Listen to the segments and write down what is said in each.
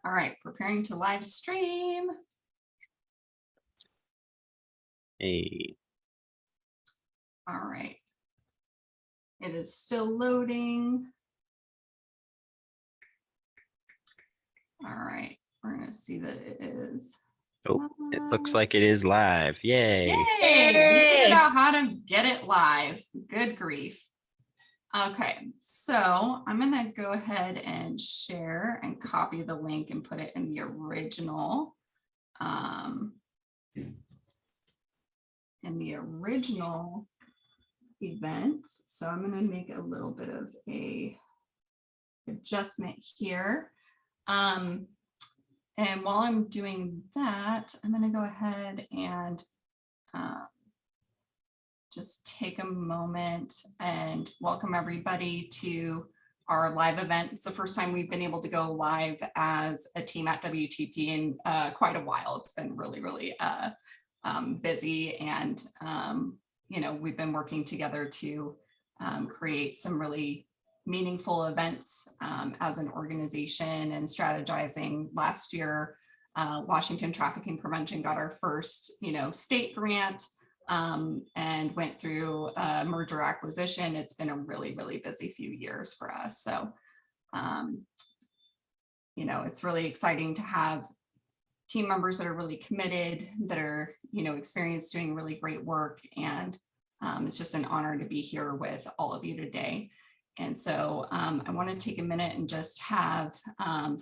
All right, preparing to live stream. Hey. All right. It is still loading. All right, we're gonna see that it is. Oh, it looks like it is live. Yay. Yay! We figured out how to get it live. Good grief. Okay, so I'm gonna go ahead and share and copy the link and put it in the original event. So I'm going to make a little bit of a adjustment here. And while I'm doing that, I'm going to go ahead and just take a moment and welcome everybody to our live event. It's the first time we've been able to go live as a team at WTP in quite a while. It's been really, really busy, and you know, we've been working together to create some really meaningful events as an organization and strategizing. Last year, Washington Trafficking Prevention got our first, state grant and went through a merger acquisition. It's been a really, really busy few years for us. So, it's really exciting to have team members that are really committed, that are, experienced doing really great work. And it's just an honor to be here with all of you today. And so I want to take a minute and just have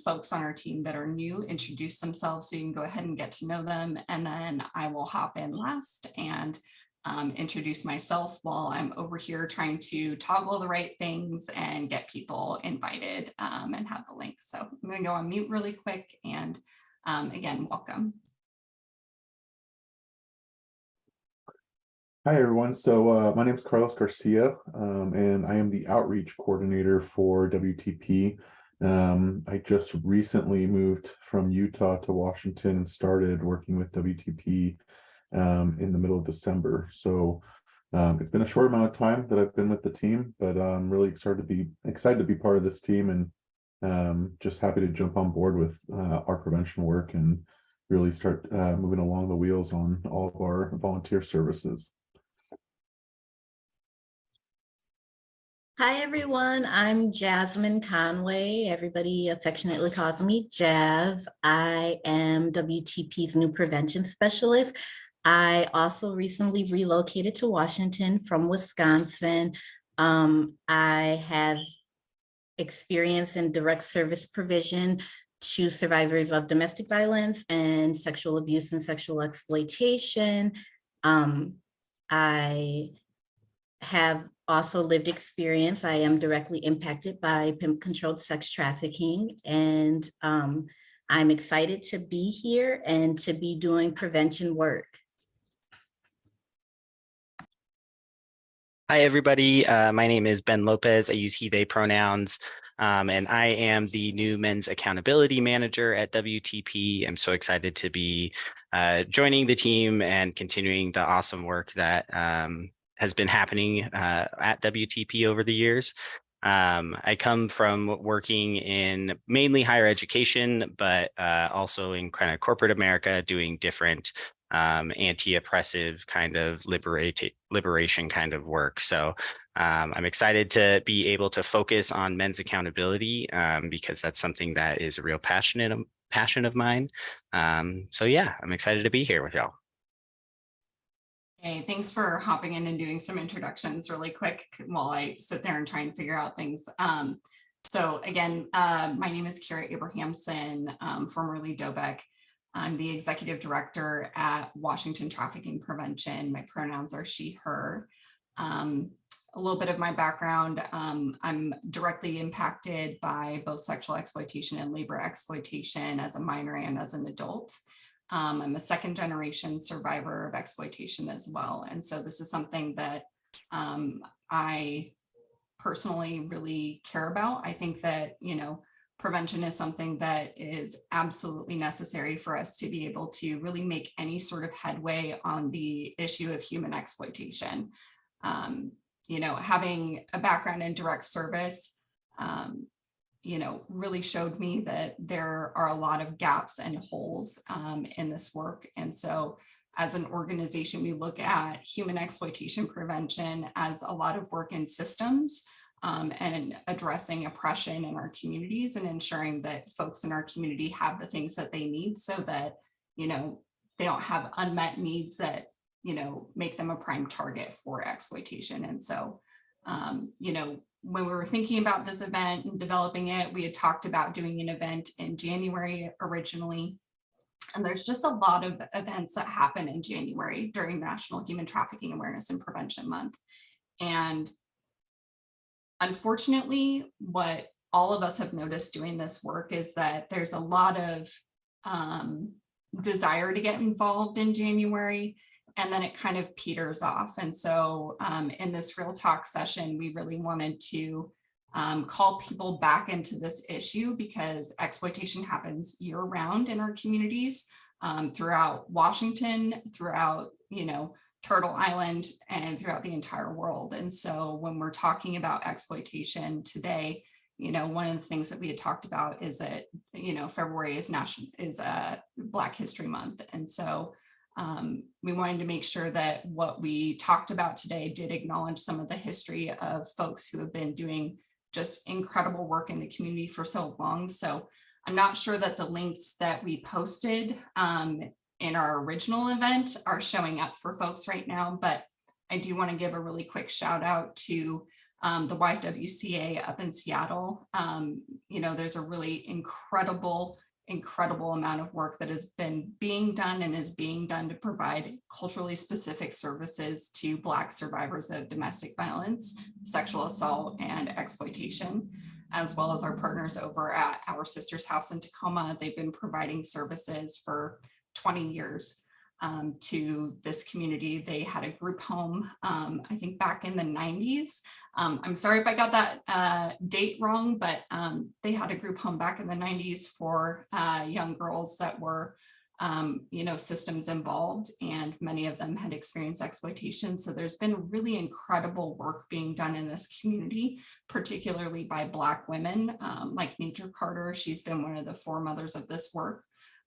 folks on our team that are new introduce themselves, so you can go ahead and get to know them. And then I will hop in last and introduce myself while I'm over here trying to toggle the right things and get people invited and have the links. So I'm going to go on mute really quick, and again, welcome. Hi, everyone. So my name is Garcia, and I am the outreach coordinator for WTP. I just recently moved from Utah to Washington and started working with WTP in the middle of December. So it's been a short amount of time that I've been with the team, but I'm really excited to be part of this team, and just happy to jump on board with our prevention work and really start moving along the wheels on all of our volunteer services. Hi, everyone. I'm Jasmine Conway. Everybody affectionately calls me Jazz. I am WTP's new prevention specialist. I also recently relocated to Washington from Wisconsin. I have experience in direct service provision to survivors of domestic violence and sexual abuse and sexual exploitation. I have also lived experience. I am directly impacted by pimp-controlled sex trafficking, and I'm excited to be here and to be doing prevention work. Hi, everybody. My name is Ben Lopez. I use he, they pronouns, and I am the new men's accountability manager at WTP. I'm so excited to be joining the team and continuing the awesome work that has been happening at WTP over the years. I come from working in mainly higher education, but also in kind of corporate America, doing different anti-oppressive kind of liberation kind of work. So I'm excited to be able to focus on men's accountability because that's something that is a real passion of mine. So yeah, I'm excited to be here with y'all. Hey, thanks for hopping in and doing some introductions really quick while I sit there and try and figure out things. So again, my name is Kyra Abrahamson, formerly Dobeck. I'm the executive director at Washington Trafficking Prevention. My pronouns are she, her. A little bit of my background, I'm directly impacted by both sexual exploitation and labor exploitation as a minor and as an adult. I'm a second generation survivor of exploitation as well. And so this is something that I personally really care about. I think that, prevention is something that is absolutely necessary for us to be able to really make any sort of headway on the issue of human exploitation. Having a background in direct service, really showed me that there are a lot of gaps and holes in this work. And so as an organization, we look at human exploitation prevention as a lot of work in systems and addressing oppression in our communities and ensuring that folks in our community have the things that they need so that, they don't have unmet needs that, make them a prime target for exploitation. And so, when we were thinking about this event and developing it, we had talked about doing an event in January originally. And there's just a lot of events that happen in January during National Human Trafficking Awareness and Prevention Month. And unfortunately, what all of us have noticed doing this work is that there's a lot of desire to get involved in January, and then it kind of peters off. And so in this Real Talk session, we really wanted to call people back into this issue because exploitation happens year-round in our communities throughout Washington, throughout, Turtle Island, and throughout the entire world. And so when we're talking about exploitation today, one of the things that we had talked about is that, February is Black History Month. And so we wanted to make sure that what we talked about today did acknowledge some of the history of folks who have been doing just incredible work in the community for so long. So I'm not sure that the links that we posted in our original event are showing up for folks right now, but I do want to give a really quick shout out to the YWCA up in Seattle. There's a really incredible amount of work that has been being done and is being done to provide culturally specific services to Black survivors of domestic violence, sexual assault, and exploitation, as well as our partners over at Our Sister's House in Tacoma. They've been providing services for 20 years to this community. They had a group home, I think back in the 90s. I'm sorry if I got that date wrong, but they had a group home back in the 90s for young girls that were, systems involved, and many of them had experienced exploitation. So there's been really incredible work being done in this community, particularly by Black women like Nature Carter. She's been one of the foremothers of this work.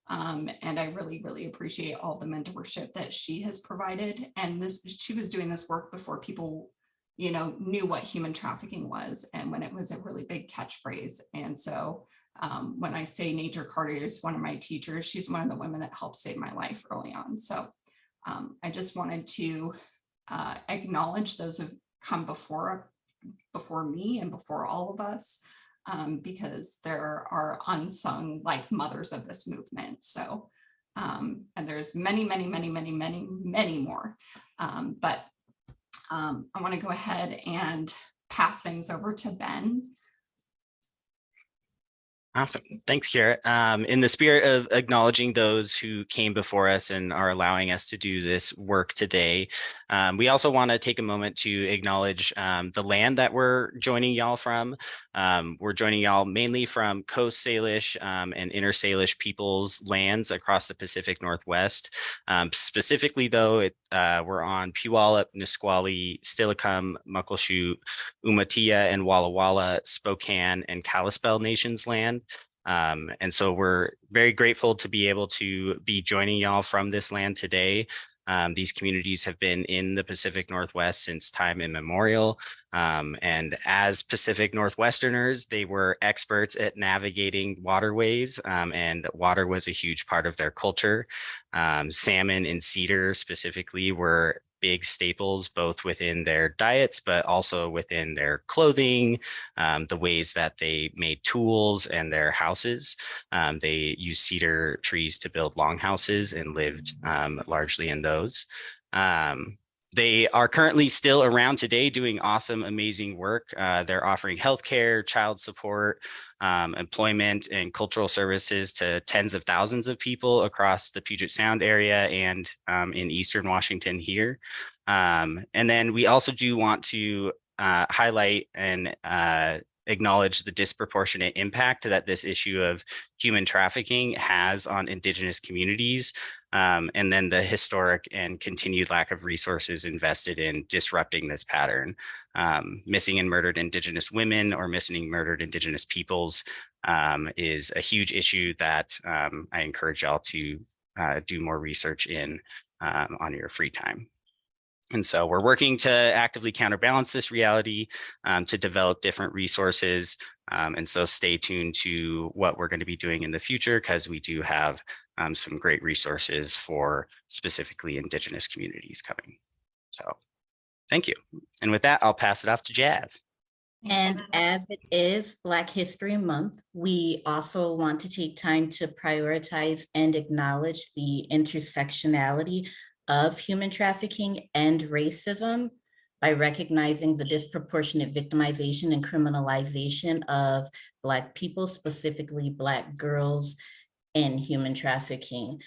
And I really, really appreciate all the mentorship that she has provided. And she was doing this work before people, knew what human trafficking was, and when it was a really big catchphrase. And so when I say Nature Carter is one of my teachers, she's one of the women that helped save my life early on. So I just wanted to acknowledge those who've come before me and before all of us. Because there are unsung like mothers of this movement. So, and there's many more. But I want to go ahead and pass things over to Ben. Awesome. Thanks, Kyra. In the spirit of acknowledging those who came before us and are allowing us to do this work today, we also want to take a moment to acknowledge the land that we're joining y'all from. We're joining y'all mainly from Coast Salish and Inter Salish peoples' lands across the Pacific Northwest. Specifically, though, we're on Puyallup, Nisqually, Steilacoom, Muckleshoot, Umatilla, and Walla Walla, Spokane, and Kalispel Nations land. And so we're very grateful to be able to be joining y'all from this land today. These communities have been in the Pacific Northwest since time immemorial. And as Pacific Northwesterners, they were experts at navigating waterways, and water was a huge part of their culture. Salmon and cedar specifically were big staples, both within their diets, but also within their clothing, the ways that they made tools and their houses. They used cedar trees to build longhouses and lived largely in those. They are currently still around today doing awesome, amazing work. They're offering healthcare, child support, employment, and cultural services to tens of thousands of people across the Puget Sound area and in Eastern Washington here. And then we also do want to highlight and acknowledge the disproportionate impact that this issue of human trafficking has on Indigenous communities, and then the historic and continued lack of resources invested in disrupting this pattern. Missing and murdered Indigenous women or missing and murdered Indigenous peoples is a huge issue that I encourage y'all to do more research in on your free time. And so we're working to actively counterbalance this reality, to develop different resources. And so stay tuned to what we're going to be doing in the future, because we do have some great resources for specifically Indigenous communities coming. So thank you. And with that, I'll pass it off to Jazz. And as it is Black History Month, we also want to take time to prioritize and acknowledge the intersectionality of human trafficking and racism by recognizing the disproportionate victimization and criminalization of Black people, specifically Black girls, in human trafficking.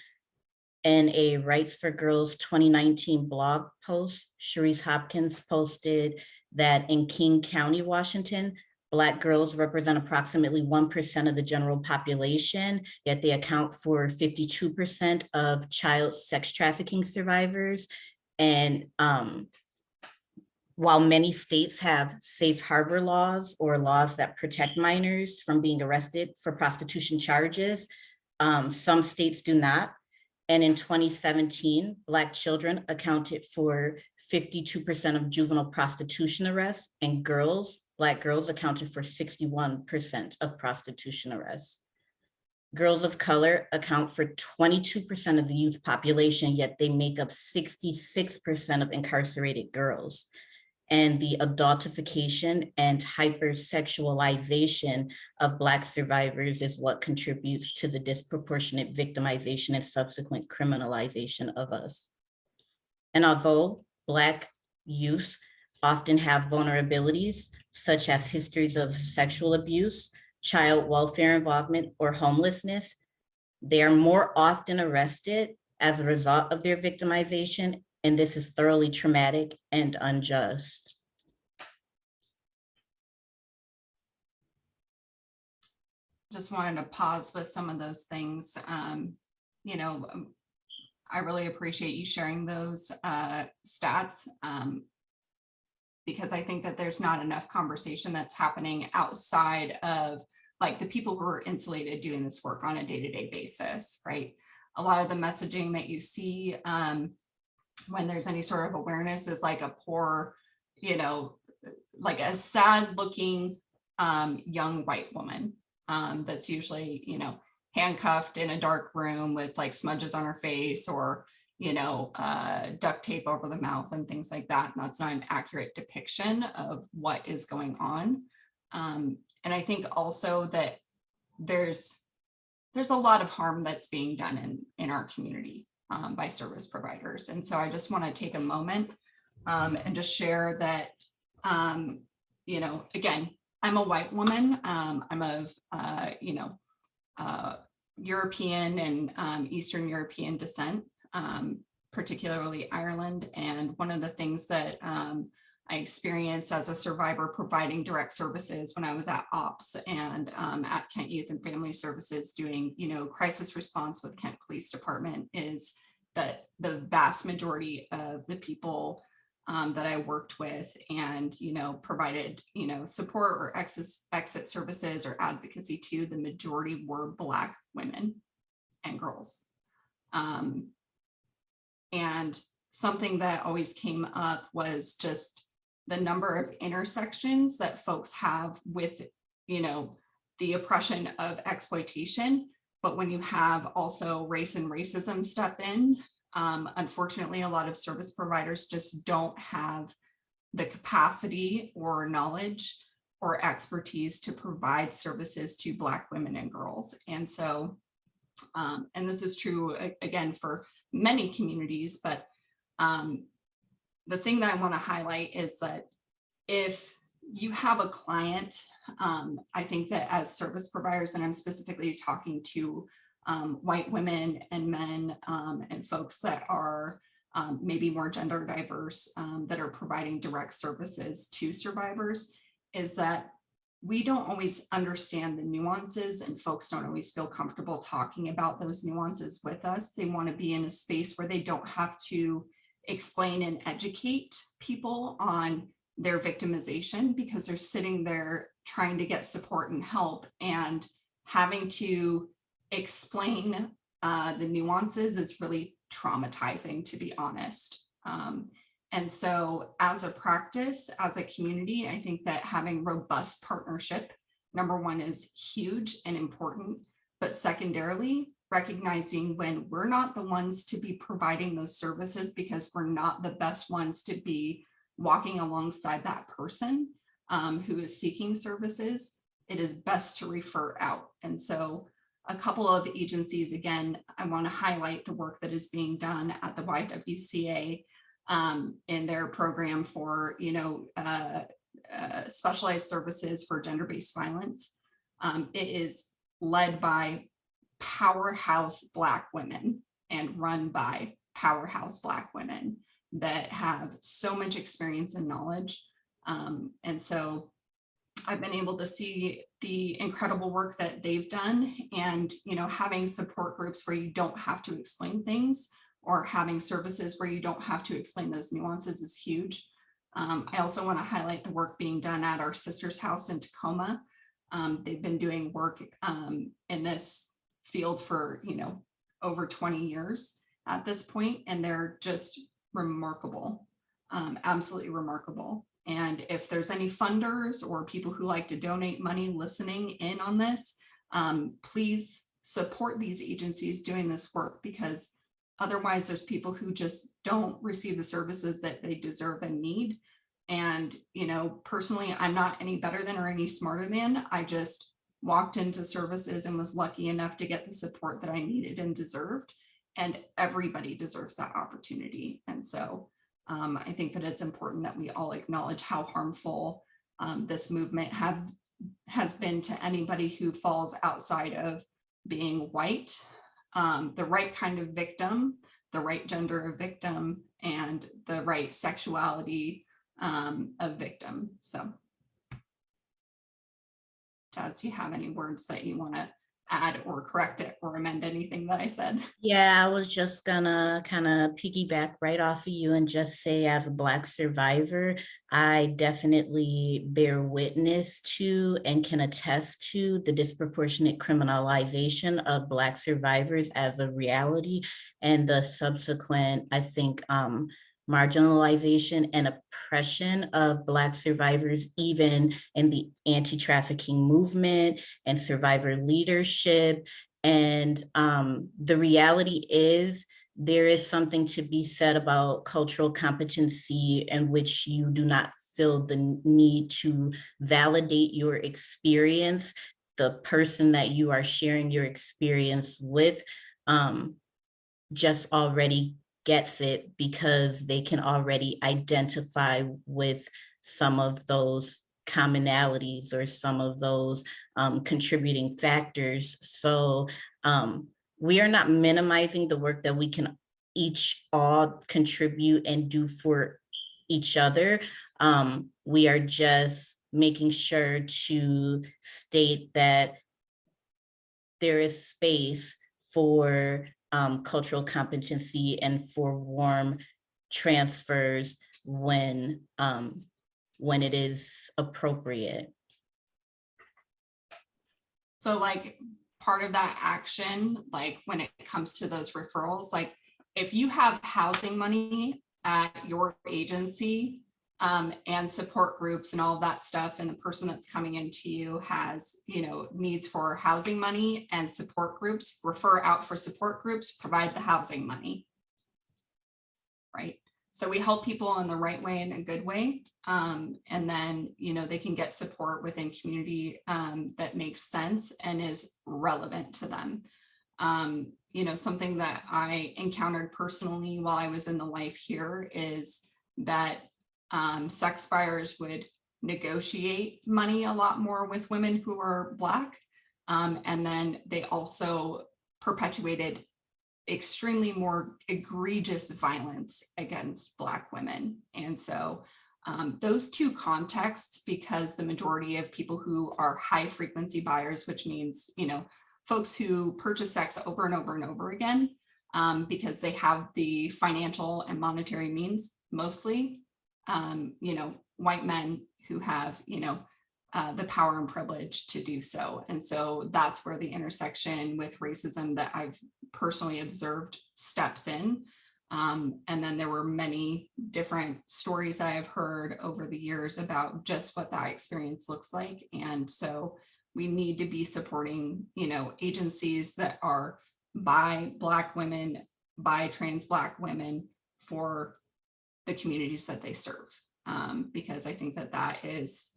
In a Rights for Girls 2019 blog post, Sharice Hopkins posted that in King County, Washington, Black girls represent approximately 1% of the general population, yet they account for 52% of child sex trafficking survivors. And while many states have safe harbor laws or laws that protect minors from being arrested for prostitution charges, some states do not. And in 2017, Black children accounted for 52% of juvenile prostitution arrests, and Black girls accounted for 61% of prostitution arrests. Girls of color account for 22% of the youth population, yet they make up 66% of incarcerated girls. And the adultification and hypersexualization of Black survivors is what contributes to the disproportionate victimization and subsequent criminalization of us. And although Black youth often have vulnerabilities, such as histories of sexual abuse, child welfare involvement, or homelessness, they are more often arrested as a result of their victimization, and this is thoroughly traumatic and unjust. Just wanted to pause with some of those things. I really appreciate you sharing those stats, because I think that there's not enough conversation that's happening outside of like the people who are insulated doing this work on a day-to-day basis, right? A lot of the messaging that you see when there's any sort of awareness is like a poor, like a sad looking young white woman that's usually, handcuffed in a dark room with like smudges on her face or, duct tape over the mouth and things like that. And that's not an accurate depiction of what is going on. And I think also that there's a lot of harm that's being done in our community by service providers. And so I just want to take a moment and just share that, again, I'm a white woman. I'm of, European and Eastern European descent, particularly Ireland. And one of the things that I experienced as a survivor providing direct services when I was at OPS and at Kent Youth and Family Services doing, crisis response with Kent Police Department is that the vast majority of the people that I worked with and, provided, support or exit services or advocacy to, the majority were Black women and girls. And something that always came up was just the number of intersections that folks have with, the oppression of exploitation. But when you have also race and racism step in, unfortunately, a lot of service providers just don't have the capacity or knowledge or expertise to provide services to Black women and girls. And so, and this is true again for many communities, but the thing that I want to highlight is that if you have a client, I think that as service providers, and I'm specifically talking to white women and men and folks that are maybe more gender diverse that are providing direct services to survivors, is that we don't always understand the nuances, and folks don't always feel comfortable talking about those nuances with us. They want to be in a space where they don't have to explain and educate people on their victimization, because they're sitting there trying to get support and help, and having to explain the nuances is really traumatizing, to be honest. And so as a practice, as a community, I think that having robust partnership, number one, is huge and important, but secondarily, recognizing when we're not the ones to be providing those services because we're not the best ones to be walking alongside that person who is seeking services, it is best to refer out. And so a couple of agencies, again, I want to highlight the work that is being done at the YWCA in their program for, specialized services for gender-based violence. It is led by powerhouse Black women and run by powerhouse Black women that have so much experience and knowledge. And so I've been able to see the incredible work that they've done, and, having support groups where you don't have to explain things, or having services where you don't have to explain those nuances, is huge. I also want to highlight the work being done at our sister's house in Tacoma. They've been doing work in this field for, over 20 years at this point, and they're just remarkable, absolutely remarkable. And if there's any funders or people who like to donate money listening in on this, please support these agencies doing this work, because otherwise there's people who just don't receive the services that they deserve and need. And, personally, I'm not any better than or any smarter than. I just walked into services and was lucky enough to get the support that I needed and deserved. And everybody deserves that opportunity. And so I think that it's important that we all acknowledge how harmful this movement has been to anybody who falls outside of being white, the right kind of victim, the right gender of victim, and the right sexuality of victim. So, Jazz, do you have any words that you want to add or correct it or amend anything that I said? Yeah, I was just gonna kind of piggyback right off of you and just say, as a Black survivor, I definitely bear witness to and can attest to the disproportionate criminalization of Black survivors as a reality, and the subsequent, I think, marginalization and oppression of Black survivors, even in the anti-trafficking movement and survivor leadership. And the reality is, there is something to be said about cultural competency in which you do not feel the need to validate your experience. The person that you are sharing your experience with just already gets it, because they can already identify with some of those commonalities or some of those contributing factors. So we are not minimizing the work that we can each all contribute and do for each other. We are just making sure to state that there is space for cultural competency and for warm transfers when it is appropriate. So, like, part of that action, like when it comes to those referrals, like if you have housing money at your agency and support groups and all of that stuff, and the person that's coming into you has, needs for housing money and support groups, refer out for support groups, provide the housing money, right? So we help people in the right way, in a good way. And then, they can get support within community that makes sense and is relevant to them. Something that I encountered personally while I was in the life here is that sex buyers would negotiate money a lot more with women who are Black. And then they also perpetuated extremely more egregious violence against Black women. And so Those two contexts, because the majority of people who are high frequency buyers, which means, folks who purchase sex over and over and over again, because they have the financial and monetary means, mostly, white men who have, the power and privilege to do so. And so that's where the intersection with racism that I've personally observed steps in. And then there were many different stories that I've heard over the years about just what that experience looks like. And so we need to be supporting, agencies that are by Black women, by trans Black women, for the communities that they serve. Because I think that that is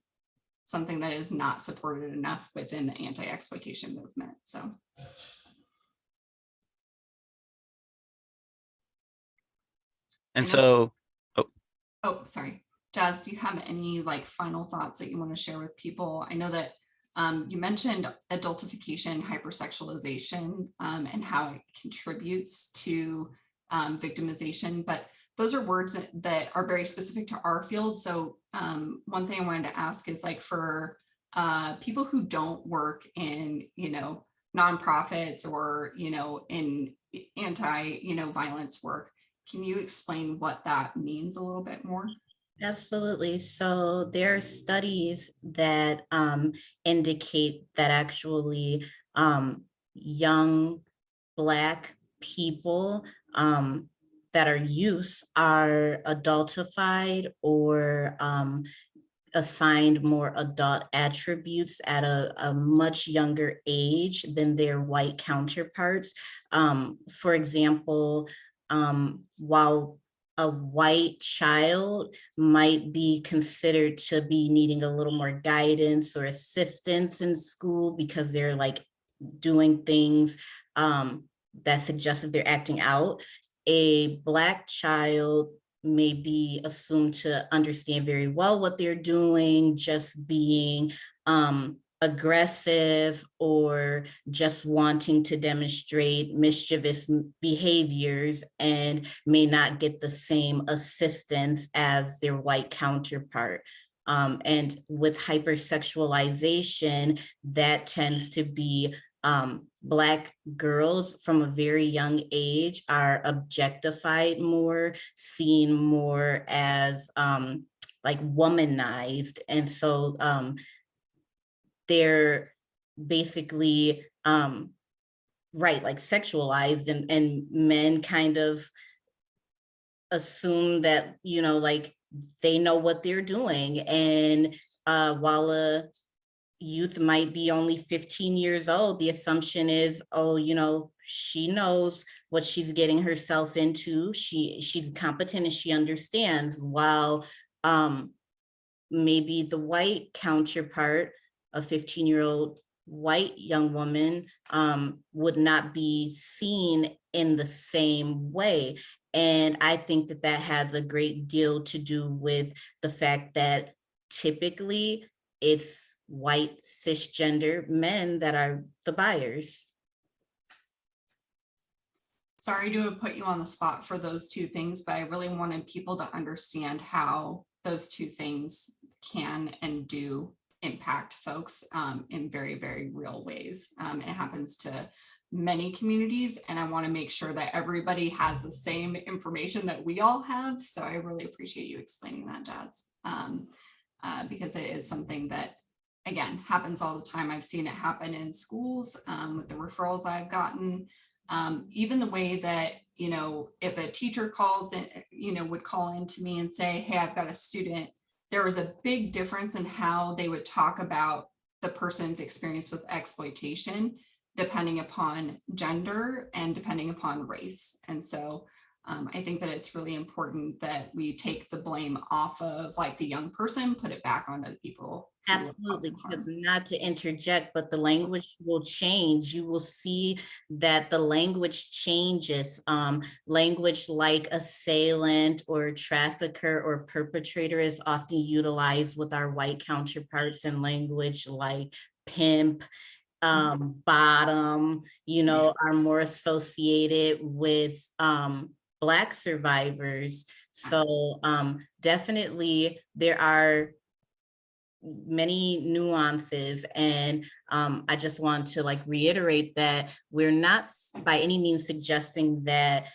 something that is not supported enough within the anti-exploitation movement. So. And so, Oh, sorry. Jazz, do you have any final thoughts that you want to share with people? I know that you mentioned adultification, hypersexualization, and how it contributes to victimization, but those are words that are very specific to our field. So one thing I wanted to ask is for people who don't work in, nonprofits or, in anti, violence work, can you explain what that means a little bit more? Absolutely. So there are studies that indicate that actually young Black people that are youth are adultified or assigned more adult attributes at a much younger age than their white counterparts. For example, while a white child might be considered to be needing a little more guidance or assistance in school because they're doing things that suggest that they're acting out, a Black child may be assumed to understand very well what they're doing, just being aggressive or just wanting to demonstrate mischievous behaviors, and may not get the same assistance as their white counterpart. And with hypersexualization, that tends to be Black girls from a very young age are objectified more, seen more as womanized. And so they're basically sexualized, and men kind of assume that, they know what they're doing. And while a youth might be only 15 years old, the assumption is, she knows what she's getting herself into. She's competent and she understands, while maybe the white counterpart, a 15-year-old white young woman, would not be seen in the same way. And I think that that has a great deal to do with the fact that typically it's white cisgender men that are the buyers. Sorry to have put you on the spot for those two things, but I really wanted people to understand how those two things can and do impact folks in very, very real ways. It happens to many communities, and I want to make sure that everybody has the same information that we all have. So I really appreciate you explaining that, Jazz, because it is something that, again, happens all the time. I've seen it happen in schools with the referrals I've gotten. Even the way that, if a teacher calls in, would call in to me and say, hey, I've got a student, there was a big difference in how they would talk about the person's experience with exploitation, depending upon gender and depending upon race. And so I think that it's really important that we take the blame off of the young person, put it back onto the people. Absolutely, because not to interject, but the language will change. You will see that the language changes. Language like assailant or trafficker or perpetrator is often utilized with our white counterparts, and language like pimp, bottom, are more associated with Black survivors. So definitely there are many nuances, and I just want to like reiterate that we're not by any means suggesting that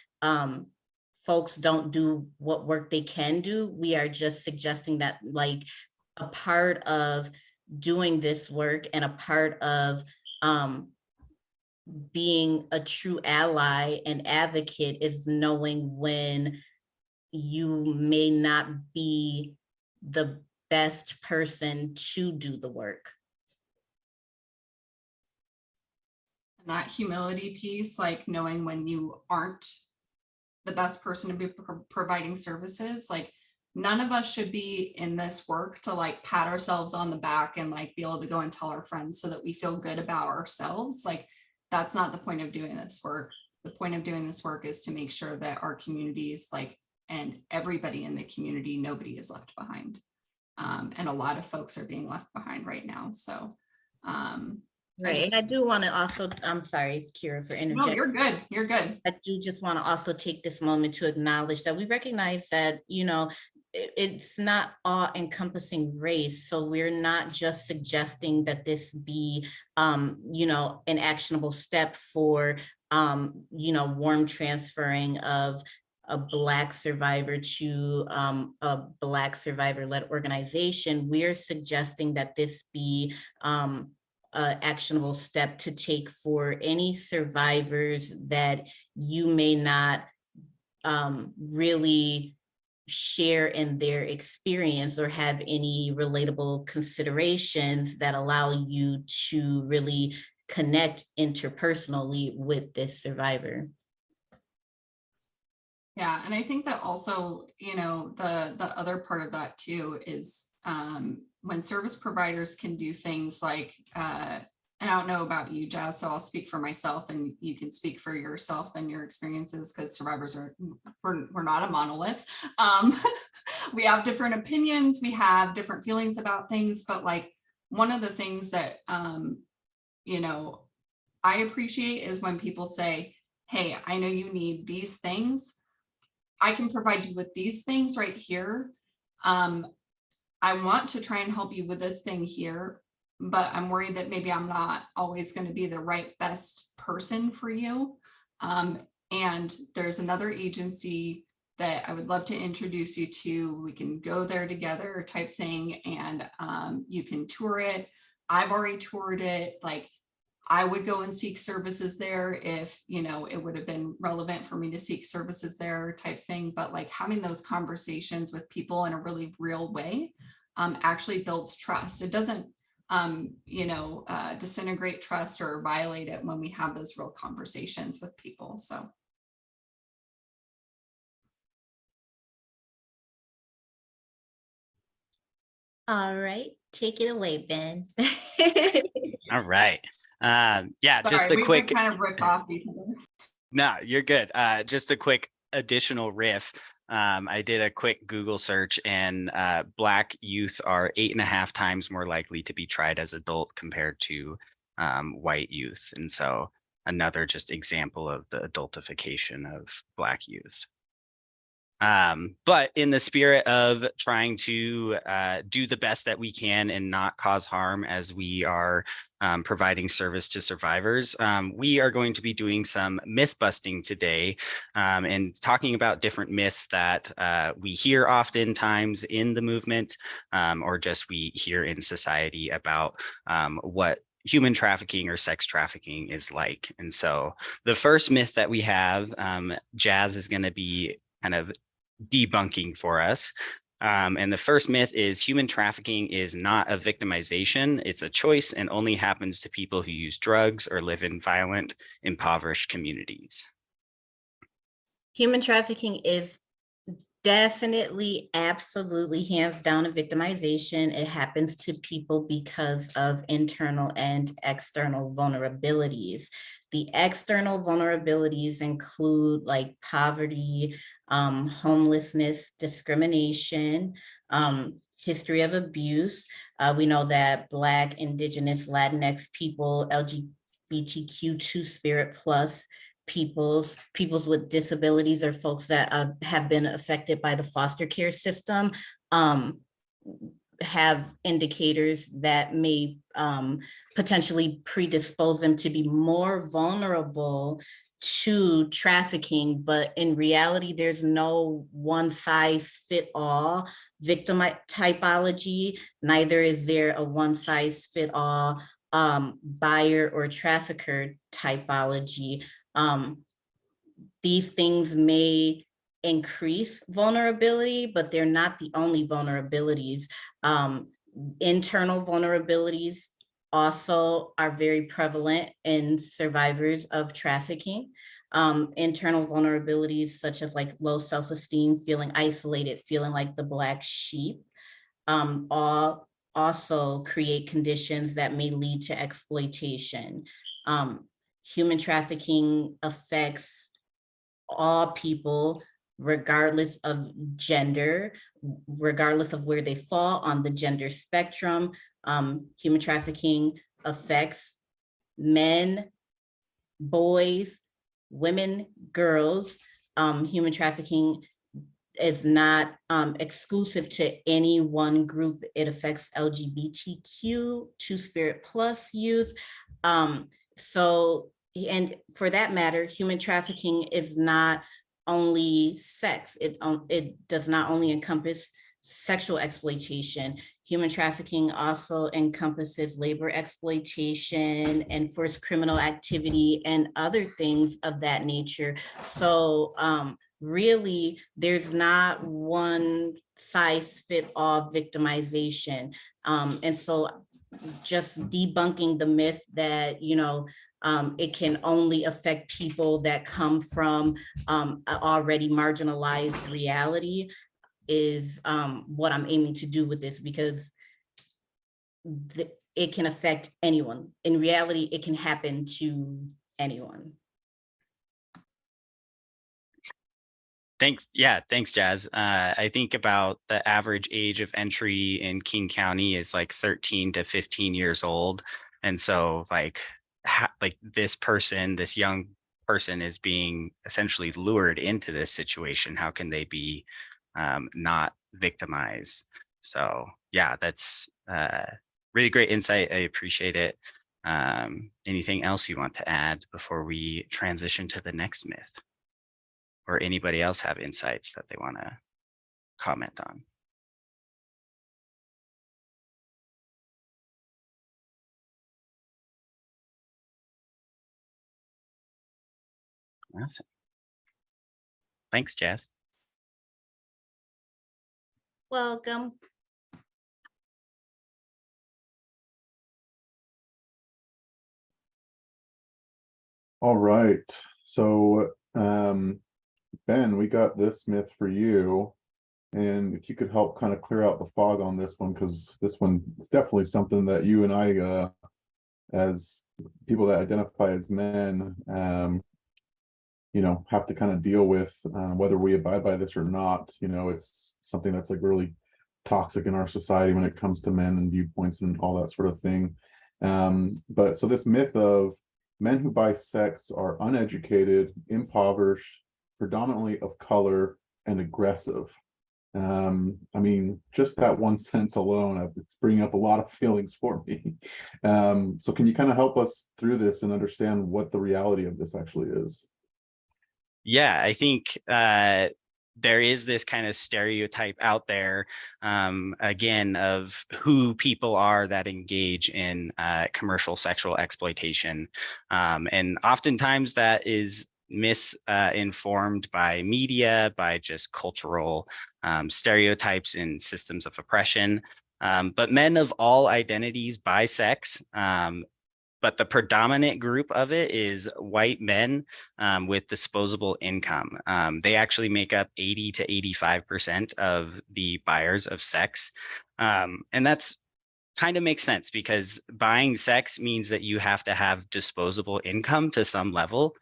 folks don't do what work they can do. We are just suggesting that like a part of doing this work and a part of being a true ally and advocate is knowing when you may not be the best person to do the work. And that humility piece, like knowing when you aren't the best person to be providing services, like none of us should be in this work to like pat ourselves on the back and like be able to go and tell our friends so that we feel good about ourselves. Like that's not the point of doing this work. The point of doing this work is to make sure that our communities, like, and everybody in the community, nobody is left behind. And a lot of folks are being left behind right now. So right. And I do want to also, I'm sorry, Kyra, for interjecting. No, you're good. You're good. I do just want to also take this moment to acknowledge that we recognize that, you know, it's not all encompassing race. So we're not just suggesting that this be, you know, an actionable step for, you know, warm transferring of a Black survivor to a Black survivor-led organization. We're suggesting that this be an actionable step to take for any survivors that you may not really share in their experience or have any relatable considerations that allow you to really connect interpersonally with this survivor. Yeah, and I think that also, you know, the other part of that too is when service providers can do things like, and I don't know about you, Jazz, so I'll speak for myself and you can speak for yourself and your experiences, because survivors are, we're not a monolith. We have different opinions, we have different feelings about things, but like one of the things that, you know, I appreciate is when people say, hey, I know you need these things. I can provide you with these things right here. I want to try and help you with this thing here, but I'm worried that maybe I'm not always going to be the right best person for you. And there's another agency that I would love to introduce you to. We can go there together type thing, and you can tour it. I've already toured it. Like, I would go and seek services there if, you know, it would have been relevant for me to seek services there type thing. But like having those conversations with people in a really real way actually builds trust. It doesn't, you know, disintegrate trust or violate it when we have those real conversations with people. So. All right, take it away, Ben. All right. Yeah, Sorry, just a quick kind of riff off each other. No, you're good. Just a quick additional riff. I did a quick Google search, and Black youth are 8.5 times more likely to be tried as adult compared to white youth. And so another just example of the adultification of Black youth. But in the spirit of trying to do the best that we can and not cause harm as we are providing service to survivors, we are going to be doing some myth busting today and talking about different myths that we hear oftentimes in the movement or just we hear in society about what human trafficking or sex trafficking is like. And so the first myth that we have, Jazz is going to be kind of debunking for us. And the first myth is human trafficking is not a victimization. It's a choice and only happens to people who use drugs or live in violent, impoverished communities. Human trafficking is definitely, absolutely, hands down, a victimization. It happens to people because of internal and external vulnerabilities. The external vulnerabilities include like poverty, homelessness, discrimination, history of abuse. We know that Black, Indigenous, Latinx people, LGBTQ2 spirit plus peoples with disabilities or folks that have been affected by the foster care system have indicators that may potentially predispose them to be more vulnerable to trafficking, but in reality, there's no one size fit all victim typology. Neither is there a one size fit all buyer or trafficker typology. These things may increase vulnerability, but they're not the only vulnerabilities. Internal vulnerabilities also are very prevalent in survivors of trafficking. Internal vulnerabilities such as like low self-esteem, feeling isolated, feeling like the black sheep, all also create conditions that may lead to exploitation. Human trafficking affects all people, regardless of gender, regardless of where they fall on the gender spectrum. Human trafficking affects men, boys, women, girls. Human trafficking is not exclusive to any one group. It affects LGBTQ, Two-Spirit Plus youth. And for that matter, human trafficking is not only sex. It does not only encompass sexual exploitation. Human trafficking also encompasses labor exploitation and forced criminal activity and other things of that nature. So really, there's not one size fit all victimization. And so just debunking the myth that, it can only affect people that come from an already marginalized reality is what I'm aiming to do with this, because it can affect anyone. In reality, it can happen to anyone. Thanks. Yeah, thanks, Jazz. I think about the average age of entry in King County is like 13 to 15 years old. And so like this young person is being essentially lured into this situation. How can they be not victimized? So yeah, that's really great insight. I appreciate it. Anything else you want to add before we transition to the next myth? Or anybody else have insights that they want to comment on? Awesome. Thanks, Jazz. Welcome. All right. So, Ben, we got this myth for you. And if you could help kind of clear out the fog on this one, because this one is definitely something that you and I, as people that identify as men, have to kind of deal with, whether we abide by this or not. It's something that's like really toxic in our society when it comes to men and viewpoints and all that sort of thing. But so this myth of men who buy sex are uneducated, impoverished, predominantly of color, and aggressive. Just that one sentence alone, it's bringing up a lot of feelings for me. So can you kind of help us through this and understand what the reality of this actually is? Yeah, I think there is this kind of stereotype out there, again, of who people are that engage in commercial sexual exploitation. And oftentimes that is misinformed by media, by just cultural stereotypes and systems of oppression. But men of all identities buy sex. But the predominant group of it is white men with disposable income. They actually make up 80 to 85% of the buyers of sex. And that's kind of makes sense, because buying sex means that you have to have disposable income to some level.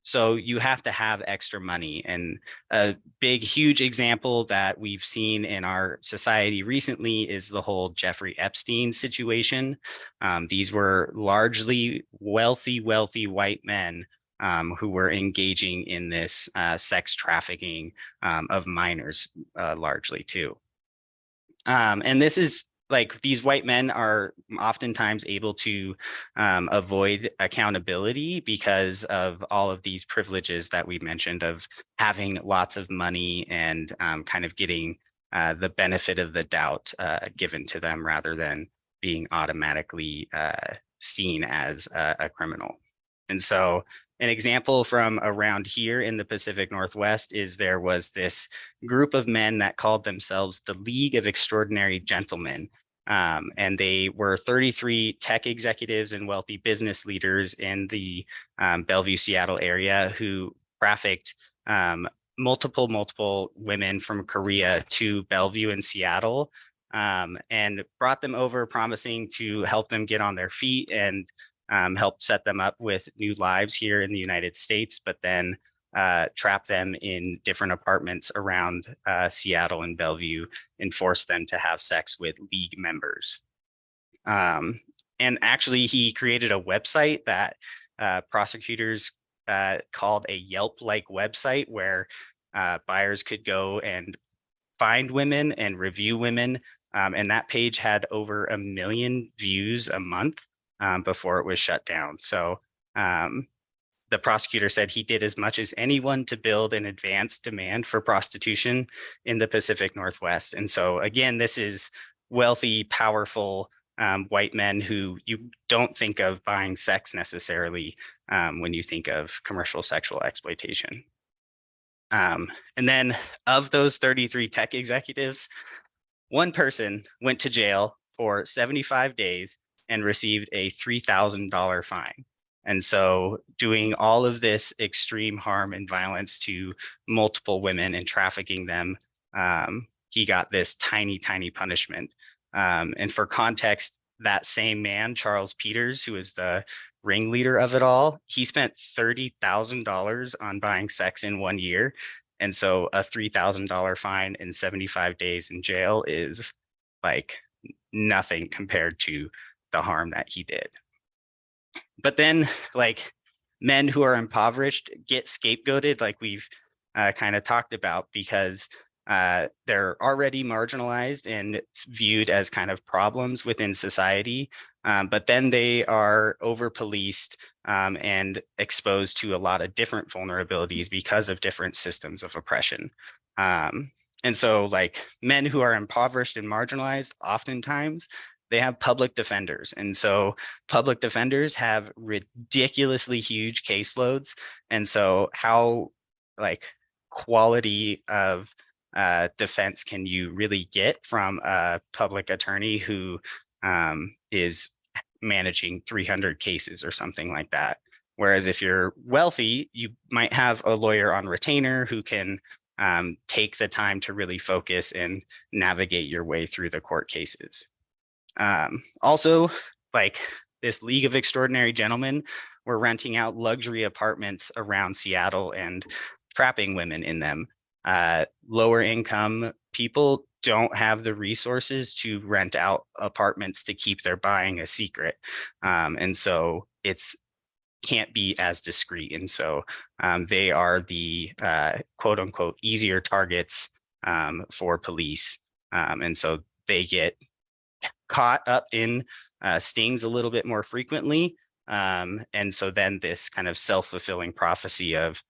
So you have to have extra money. And a big, huge example that we've seen in our society recently is the whole Jeffrey Epstein situation. These were largely wealthy white men who were engaging in this sex trafficking of minors largely too. And this is like these white men are oftentimes able to avoid accountability because of all of these privileges that we mentioned of having lots of money and kind of getting the benefit of the doubt given to them rather than being automatically seen as a criminal. And so an example from around here in the Pacific Northwest is there was this group of men that called themselves the League of Extraordinary Gentlemen. And they were 33 tech executives and wealthy business leaders in the Bellevue, Seattle area who trafficked multiple women from Korea to Bellevue and Seattle and brought them over, promising to help them get on their feet and help set them up with new lives here in the United States, but then trap them in different apartments around Seattle and Bellevue and force them to have sex with League members. And actually, he created a website that prosecutors called a Yelp-like website where buyers could go and find women and review women. And that page had over 1 million views a month before it was shut down. So the prosecutor said he did as much as anyone to build an advanced demand for prostitution in the Pacific Northwest. And so again, this is wealthy, powerful white men who you don't think of buying sex necessarily when you think of commercial sexual exploitation. And then of those 33 tech executives, one person went to jail for 75 days and received a $3,000 fine. And so doing all of this extreme harm and violence to multiple women and trafficking them, he got this tiny punishment. And for context, that same man, Charles Peters, who is the ringleader of it all, he spent $30,000 on buying sex in 1 year. And so a $3,000 fine and 75 days in jail is like nothing compared to the harm that he did. But then like men who are impoverished get scapegoated like we've kind of talked about because they're already marginalized and viewed as kind of problems within society. But then they are over-policed and exposed to a lot of different vulnerabilities because of different systems of oppression. And so like men who are impoverished and marginalized, oftentimes they have public defenders. And so public defenders have ridiculously huge caseloads. And so how like quality of defense can you really get from a public attorney who is managing 300 cases or something like that? Whereas if you're wealthy, you might have a lawyer on retainer who can take the time to really focus and navigate your way through the court cases. Also, like this League of Extraordinary Gentlemen were renting out luxury apartments around Seattle and trapping women in them. Lower income people don't have the resources to rent out apartments to keep their buying a secret. And so it's can't be as discreet. And so they are the quote unquote easier targets for police. And so they get caught up in stings a little bit more frequently. And so then this kind of self-fulfilling prophecy of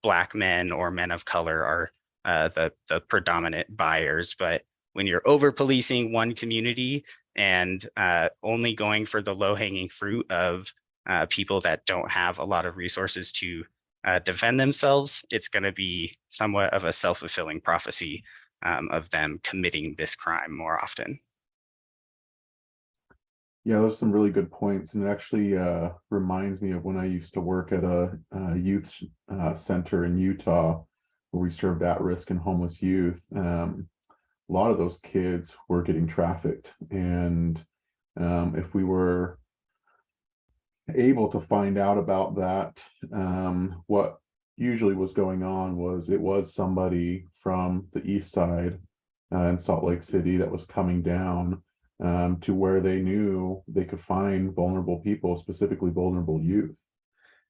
Black men or men of color are the predominant buyers. But when you're over-policing one community and only going for the low-hanging fruit of people that don't have a lot of resources to defend themselves, it's going to be somewhat of a self-fulfilling prophecy of them committing this crime more often. Yeah, those are some really good points, and it actually reminds me of when I used to work at a youth center in Utah, where we served at-risk and homeless youth. A lot of those kids were getting trafficked, and if we were able to find out about that, what usually was going on was it was somebody from the east side in Salt Lake City that was coming down to where they knew they could find vulnerable people, specifically vulnerable youth.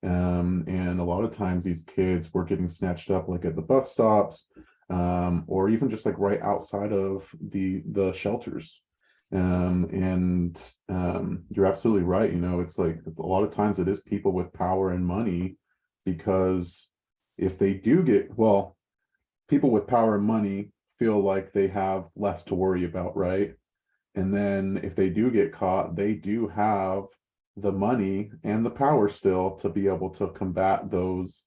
And a lot of times these kids were getting snatched up like at the bus stops, or even just like right outside of the shelters. You're absolutely right. You know, it's like a lot of times it is people with power and money, because if they do get, well, people with power and money feel like they have less to worry about, right? And then if they do get caught, they do have the money and the power still to be able to combat those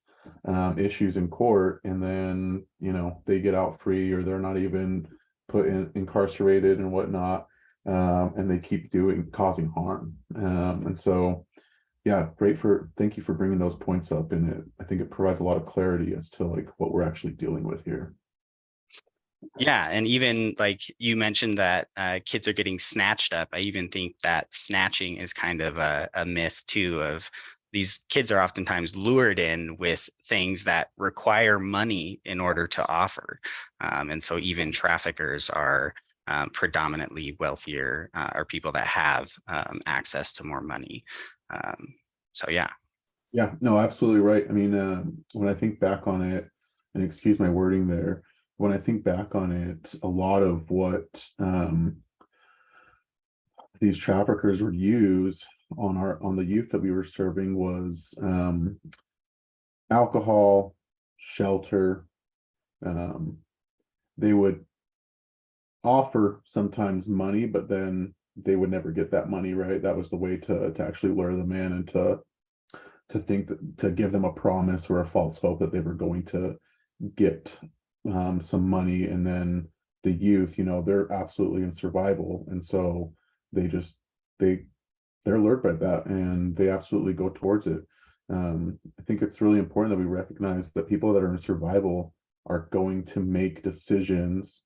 issues in court. And then, you know, they get out free, or they're not even put in incarcerated and whatnot. And they keep causing harm. And so, yeah, thank you for bringing those points up. And I think it provides a lot of clarity as to like what we're actually dealing with here. Yeah, and even like you mentioned that kids are getting snatched up. I even think that snatching is kind of a myth too, of these kids are oftentimes lured in with things that require money in order to offer. And so even traffickers are predominantly wealthier, or people that have access to more money. So yeah. Yeah, no, absolutely right. I mean, when I think back on it, and excuse my wording there, when I think back on it, a lot of what these traffickers would use on the youth that we were serving was alcohol, shelter. They would offer sometimes money, but then they would never get that money, right? That was the way to actually lure them in, and to think that, to give them a promise or a false hope that they were going to get some money. And then the youth, you know, they're absolutely in survival, and so they just they're lured by that, and they absolutely go towards it. I think it's really important that we recognize that people that are in survival are going to make decisions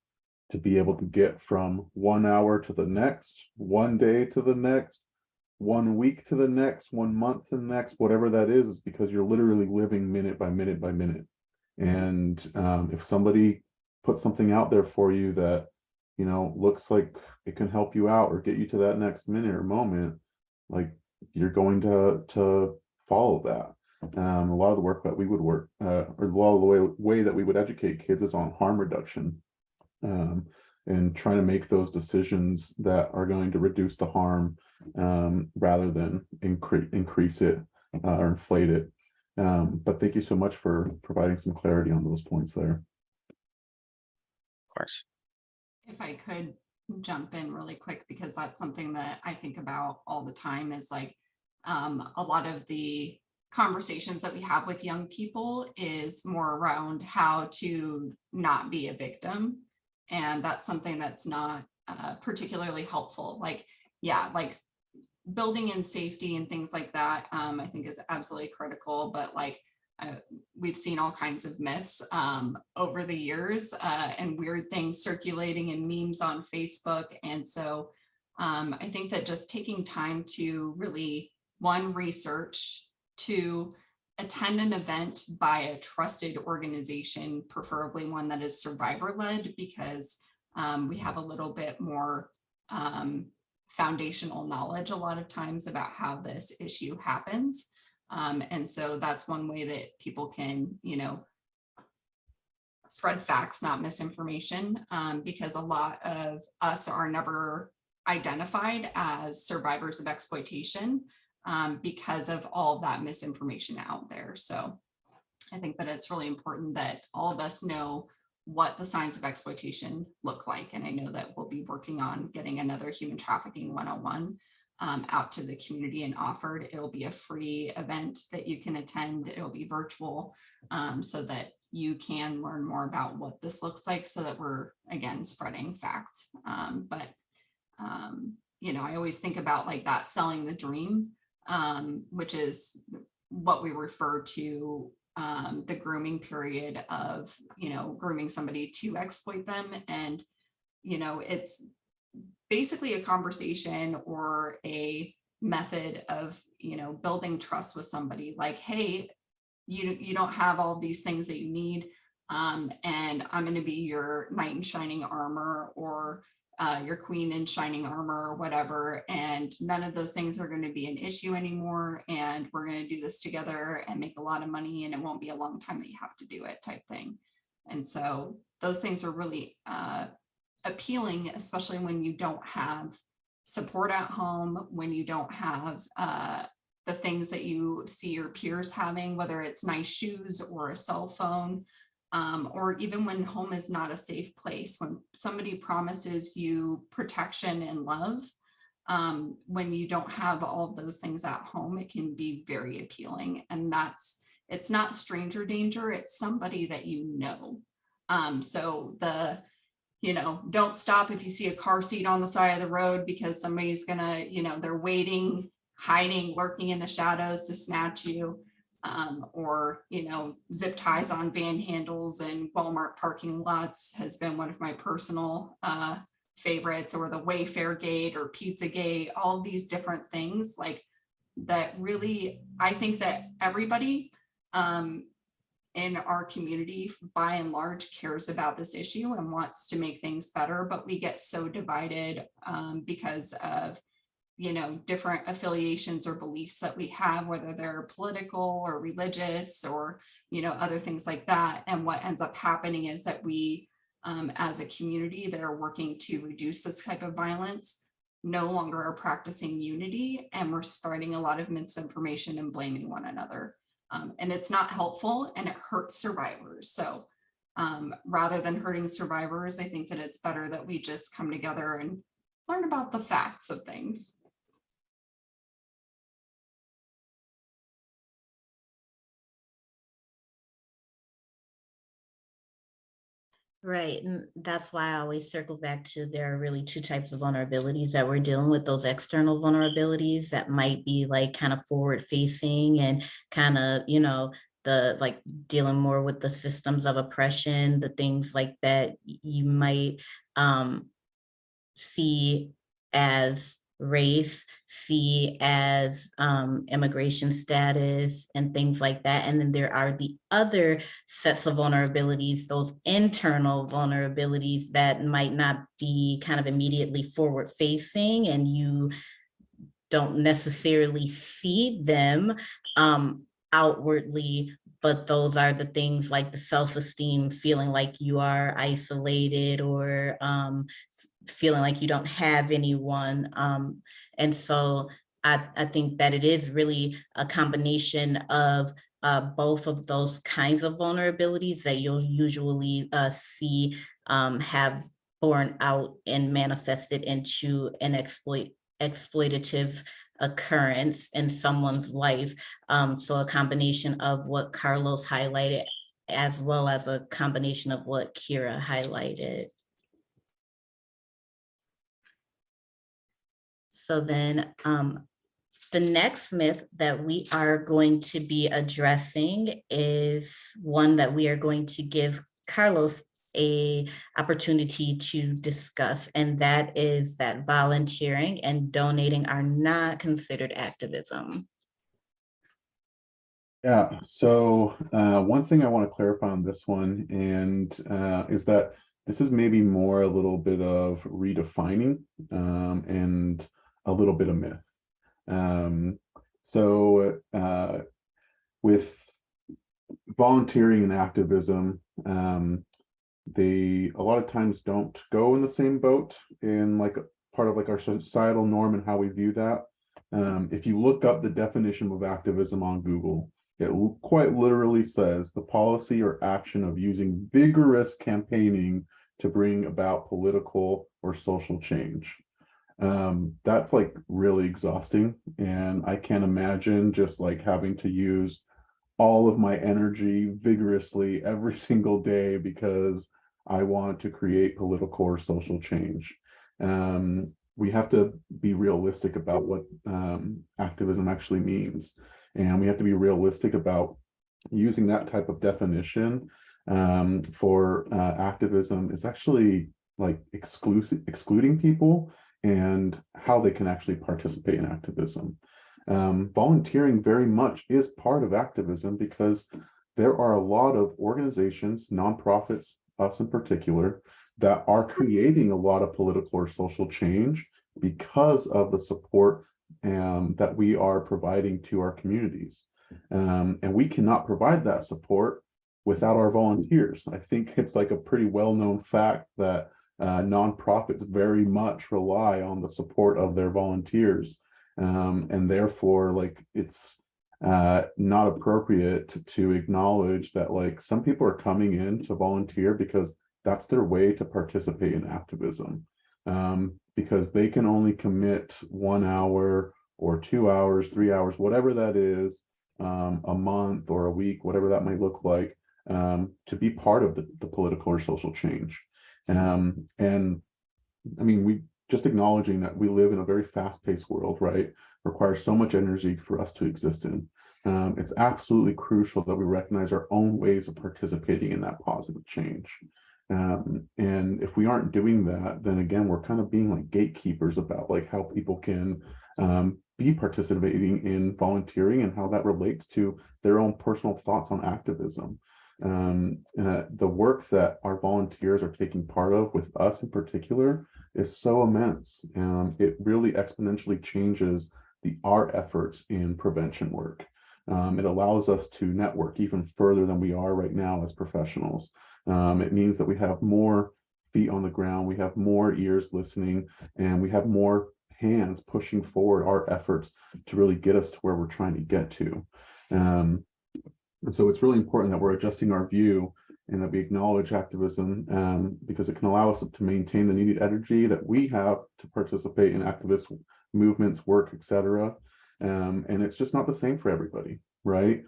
to be able to get from 1 hour to the next, 1 day to the next, 1 week to the next, 1 month to the next, whatever that is because you're literally living minute by minute by minute. And if somebody puts something out there for you that, you know, looks like it can help you out or get you to that next minute or moment, like you're going to follow that. A lot of the work that we would work, or a lot of the way that we would educate kids is on harm reduction, and trying to make those decisions that are going to reduce the harm, rather than increase it or inflate it. But thank you so much for providing some clarity on those points there. Of course. If I could jump in really quick, because that's something that I think about all the time, is like a lot of the conversations that we have with young people is more around how to not be a victim. And that's something that's not particularly helpful. Like, yeah, like building in safety and things like that, I think is absolutely critical. But like, we've seen all kinds of myths over the years, and weird things circulating in memes on Facebook. And so I think that just taking time to really, one, research, two, attend an event by a trusted organization, preferably one that is survivor led, because we have a little bit more foundational knowledge a lot of times about how this issue happens. And so that's one way that people can, you know, spread facts, not misinformation, because a lot of us are never identified as survivors of exploitation because of all of that misinformation out there. So I think that it's really important that all of us know what the signs of exploitation look like. And I know that we'll be working on getting another Human Trafficking 101 out to the community and offered. It'll be a free event that you can attend. It'll be virtual, so that you can learn more about what this looks like, so that we're, again, spreading facts. You know, I always think about like that selling the dream, which is what we refer to the grooming period of, you know, grooming somebody to exploit them. And, you know, it's basically a conversation or a method of, you know, building trust with somebody. Like, hey, you don't have all these things that you need, and I'm going to be your knight in shining armor, or your queen in shining armor or whatever, and none of those things are going to be an issue anymore, and we're going to do this together and make a lot of money, and it won't be a long time that you have to do it type thing. And so those things are really appealing, especially when you don't have support at home, when you don't have the things that you see your peers having, whether it's nice shoes or a cell phone, or even when home is not a safe place. When somebody promises you protection and love, when you don't have all of those things at home, it can be very appealing. And it's not stranger danger, it's somebody that you know. So don't stop if you see a car seat on the side of the road, because somebody's gonna, they're waiting, hiding, lurking in the shadows to snatch you. Or zip ties on van handles and Walmart parking lots has been one of my personal favorites, or the Wayfair gate or Pizza Gate, all these different things like that. Really, I think that everybody in our community by and large cares about this issue and wants to make things better, but we get so divided because of different affiliations or beliefs that we have, whether they're political or religious or other things like that. And what ends up happening is that we as a community that are working to reduce this type of violence no longer are practicing unity, and we're spreading a lot of misinformation and blaming one another. And it's not helpful, and it hurts survivors. So rather than hurting survivors, I think that it's better that we just come together and learn about the facts of things. Right. And that's why I always circle back to there are really two types of vulnerabilities that we're dealing with. Those external vulnerabilities that might be like kind of forward facing and kind of, the like dealing more with the systems of oppression, the things like that you might see as race, see as immigration status and things like that. And then there are the other sets of vulnerabilities, those internal vulnerabilities that might not be kind of immediately forward facing, and you don't necessarily see them outwardly, but those are the things like the self-esteem, feeling like you are isolated or feeling like you don't have anyone. And so I think that it is really a combination of both of those kinds of vulnerabilities that you'll usually see have borne out and manifested into an exploitative occurrence in someone's life. So a combination of what Carlos highlighted, as well as a combination of what Kyra highlighted. So then the next myth that we are going to be addressing is one that we are going to give Carlos a opportunity to discuss, and that is that volunteering and donating are not considered activism. Yeah, so one thing I want to clarify on this one is that this is maybe more a little bit of redefining and a little bit of myth. So with volunteering and activism, they a lot of times don't go in the same boat in like part of like our societal norm and how we view that. If you look up the definition of activism on Google, it quite literally says the policy or action of using vigorous campaigning to bring about political or social change. That's like really exhausting, and I can't imagine just like having to use all of my energy vigorously every single day because I want to create political or social change. We have to be realistic about what activism actually means. And we have to be realistic about using that type of definition for activism is actually like excluding people and how they can actually participate in activism. Volunteering very much is part of activism because there are a lot of organizations, nonprofits, us in particular, that are creating a lot of political or social change because of the support that we are providing to our communities. And we cannot provide that support without our volunteers. I think it's like a pretty well-known fact that nonprofits very much rely on the support of their volunteers. And therefore, like, it's not appropriate to acknowledge that, like, some people are coming in to volunteer because that's their way to participate in activism, because they can only commit 1 hour or 2 hours, 3 hours, whatever that is, a month or a week, whatever that might look like, to be part of the political or social change. And I mean, we just acknowledging that we live in a very fast-paced world, right? Requires so much energy for us to exist in. It's absolutely crucial that we recognize our own ways of participating in that positive change. And if we aren't doing that, then again, we're kind of being like gatekeepers about like how people can be participating in volunteering and how that relates to their own personal thoughts on activism. The work that our volunteers are taking part of with us in particular is so immense. It really exponentially changes our efforts in prevention work. It allows us to network even further than we are right now as professionals. It means that we have more feet on the ground, we have more ears listening, and we have more hands pushing forward our efforts to really get us to where we're trying to get to. And so it's really important that we're adjusting our view and that we acknowledge activism, because it can allow us to maintain the needed energy that we have to participate in activist movements, work, etc. And it's just not the same for everybody, right?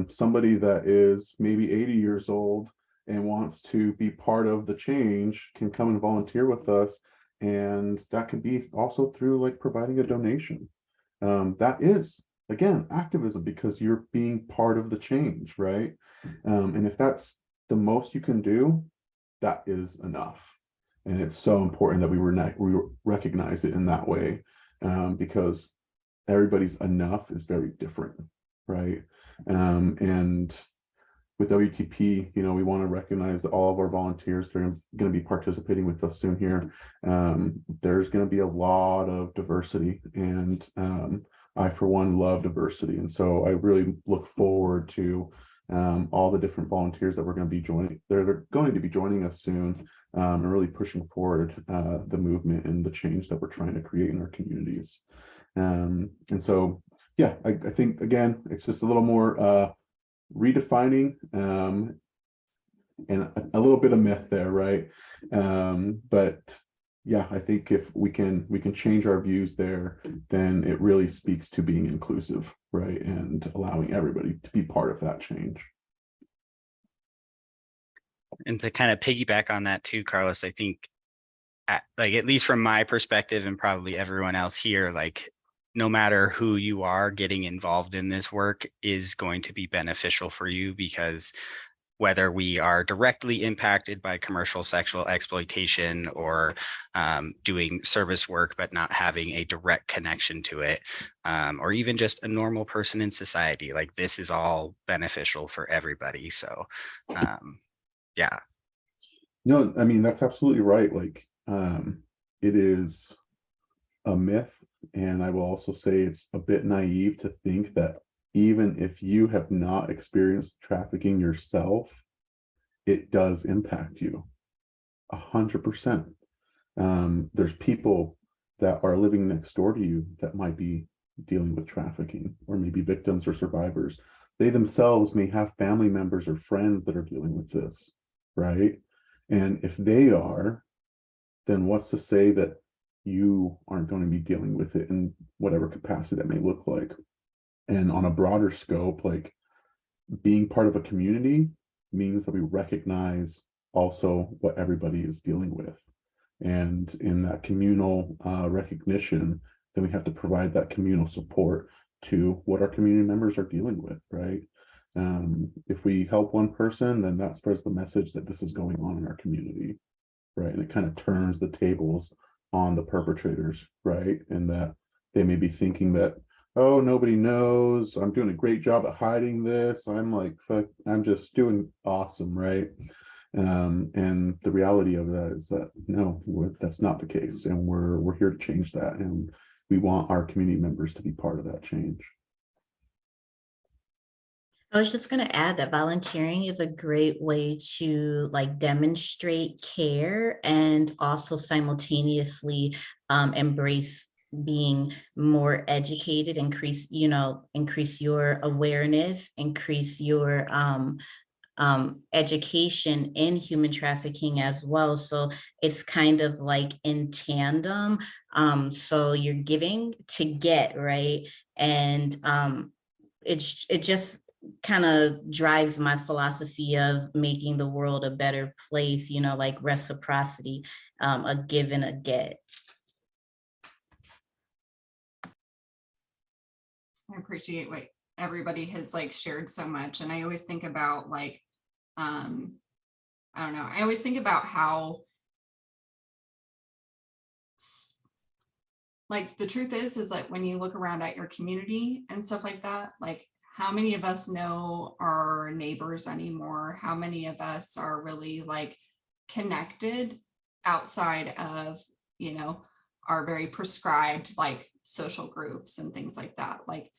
Somebody that is maybe 80 years old and wants to be part of the change can come and volunteer with us, and that could be also through like providing a donation. That is, again, activism, because you're being part of the change, right? And if that's the most you can do, that is enough. And it's so important that we recognize it in that way, because everybody's enough is very different, right? And with WTP, you know, we want to recognize that all of our volunteers are going to be participating with us soon here. There's going to be a lot of diversity, and I, for one, love diversity. And so I really look forward to all the different volunteers that we're going to be joining. They're going to be joining us soon, and really pushing forward the movement and the change that we're trying to create in our communities. And so, yeah, I think, again, it's just a little more redefining and a little bit of myth there, right? But yeah, I think if we can change our views there, then it really speaks to being inclusive, right? And allowing everybody to be part of that change. And to kind of piggyback on that too, Carlos, I think like, at least from my perspective and probably everyone else here, like, no matter who you are, getting involved in this work is going to be beneficial for you, because whether we are directly impacted by commercial sexual exploitation or doing service work, but not having a direct connection to it, or even just a normal person in society, like, this is all beneficial for everybody. So yeah. No, I mean, that's absolutely right. Like, it is a myth. And I will also say it's a bit naive to think that even if you have not experienced trafficking yourself, it does impact you 100%. There's people that are living next door to you that might be dealing with trafficking, or maybe victims or survivors. They themselves may have family members or friends that are dealing with this, right? And if they are, then what's to say that you aren't going to be dealing with it in whatever capacity that may look like? And on a broader scope, like, being part of a community means that we recognize also what everybody is dealing with. And in that communal recognition, then we have to provide that communal support to what our community members are dealing with, right? If we help one person, then that spreads the message that this is going on in our community, right? And it kind of turns the tables on the perpetrators, right? And that they may be thinking that, oh, nobody knows, I'm doing a great job at hiding this, I'm like, fuck, I'm just doing awesome, right? And the reality of that is that no, that's not the case, and we're here to change that, and we want our community members to be part of that change. I was just going to add that volunteering is a great way to like demonstrate care and also simultaneously embrace being more educated, increase your awareness, increase your education in human trafficking as well. So it's kind of like in tandem. So you're giving to get, right? And it just kind of drives my philosophy of making the world a better place, like reciprocity, a give and a get. I appreciate what everybody has like shared so much. And I always think about like, I don't know, I always think about how like the truth is like when you look around at your community and stuff like that, like how many of us know our neighbors anymore? How many of us are really like connected outside of, our very prescribed like social groups and things like that? Like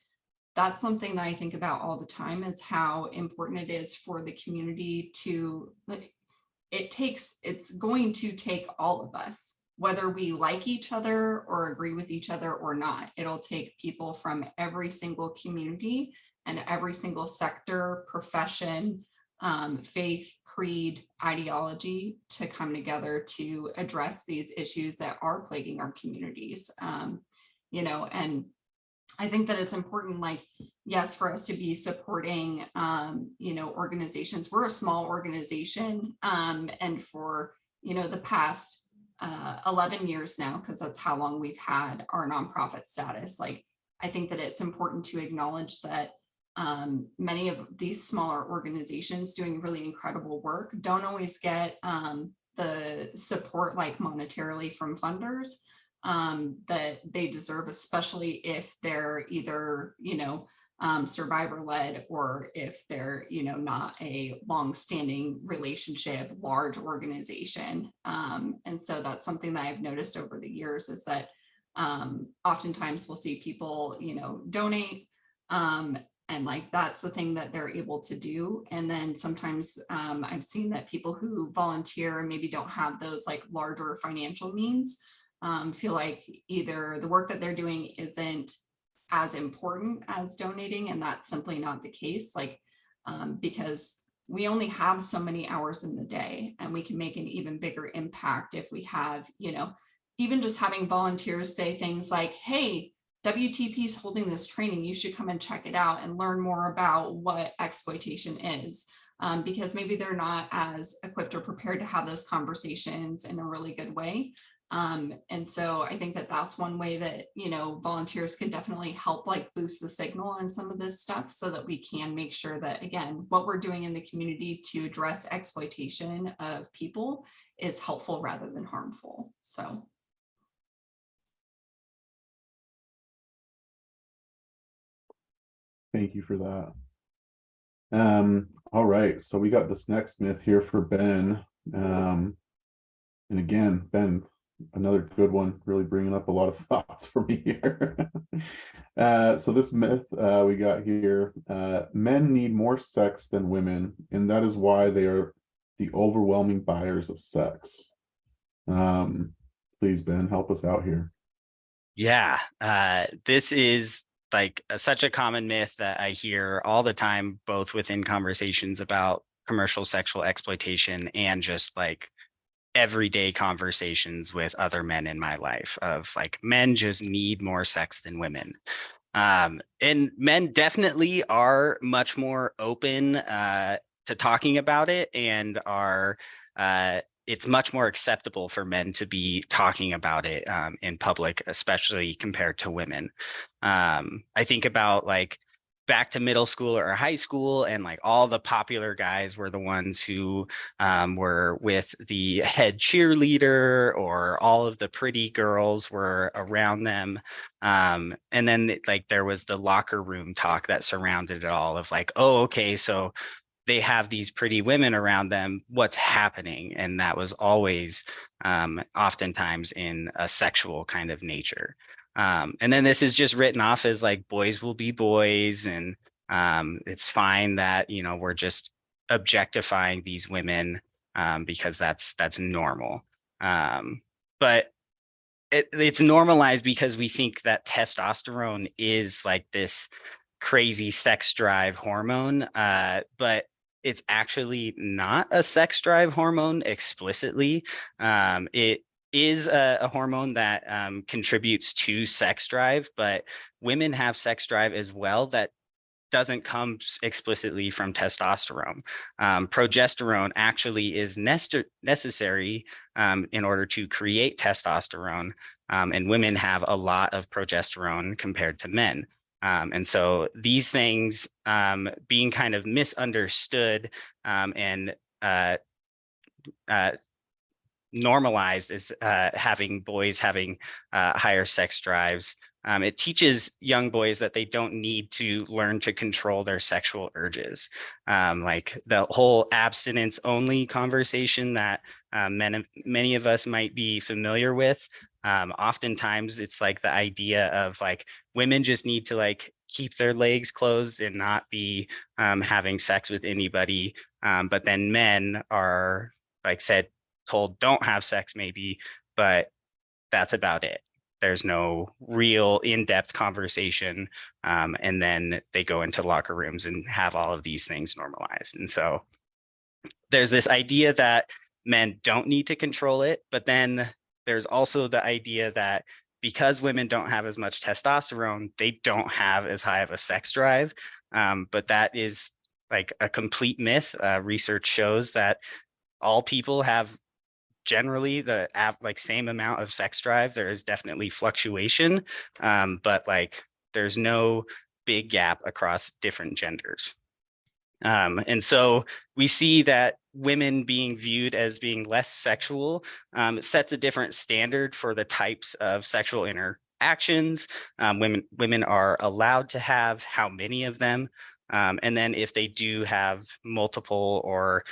that's something that I think about all the time, is how important it is for the community to, it's going to take all of us, whether we like each other or agree with each other or not. It'll take people from every single community and every single sector, profession, faith, creed, ideology to come together to address these issues that are plaguing our communities. And I think that it's important, like, yes, for us to be supporting, organizations. We're a small organization, and for, the past 11 years now, because that's how long we've had our nonprofit status. Like, I think that it's important to acknowledge that many of these smaller organizations doing really incredible work don't always get the support, like monetarily, from funders that they deserve, especially if they're either, survivor led, or if they're, not a long-standing relationship, large organization. And so that's something that I've noticed over the years, is that oftentimes we'll see people, donate. And like, that's the thing that they're able to do. And then sometimes I've seen that people who volunteer and maybe don't have those like larger financial means feel like either the work that they're doing isn't as important as donating, and that's simply not the case. Like, because we only have so many hours in the day, and we can make an even bigger impact if we have, even just having volunteers say things like, hey, WTP is holding this training, you should come and check it out and learn more about what exploitation is. Because maybe they're not as equipped or prepared to have those conversations in a really good way. And so I think that that's one way that, volunteers can definitely help like boost the signal on some of this stuff, so that we can make sure that, again, what we're doing in the community to address exploitation of people is helpful rather than harmful. So. Thank you for that. All right, so we got this next myth here for Ben. And again, Ben, another good one, really bringing up a lot of thoughts for me here. So this myth we got here, men need more sex than women, and that is why they are the overwhelming buyers of sex. Please, Ben, help us out here. Yeah, this is like such a common myth that I hear all the time, both within conversations about commercial sexual exploitation and just like everyday conversations with other men in my life, of like, men just need more sex than women. And men definitely are much more open to talking about it, and are it's much more acceptable for men to be talking about it in public, especially compared to women. I think about like back to middle school or high school, and like all the popular guys were the ones who were with the head cheerleader, or all of the pretty girls were around them. And then like there was the locker room talk that surrounded it all, of like, oh, okay, so they have these pretty women around them, what's happening? And that was always oftentimes in a sexual kind of nature. And then this is just written off as like boys will be boys, and it's fine that, you know, we're just objectifying these women because that's normal. But it's normalized because we think that testosterone is like this crazy sex drive hormone, but it's actually not a sex drive hormone explicitly. It is a hormone that contributes to sex drive, but women have sex drive as well that doesn't come explicitly from testosterone. Progesterone actually is necessary in order to create testosterone, and women have a lot of progesterone compared to men. And so these things being kind of misunderstood and normalized as having boys having higher sex drives. It teaches young boys that they don't need to learn to control their sexual urges. Like the whole abstinence only conversation that many of us might be familiar with. Oftentimes it's like the idea of like women just need to like keep their legs closed and not be having sex with anybody. But then men are, like said, told don't have sex maybe, but that's about it. There's no real in-depth conversation. And then they go into locker rooms and have all of these things normalized. And so there's this idea that men don't need to control it, but then there's also the idea that because women don't have as much testosterone, they don't have as high of a sex drive. But that is like a complete myth. Research shows that all people have generally the like same amount of sex drive. There is definitely fluctuation, but like there's no big gap across different genders. And so we see that women being viewed as being less sexual sets a different standard for the types of sexual interactions women are allowed to have, how many of them. And then if they do have multiple or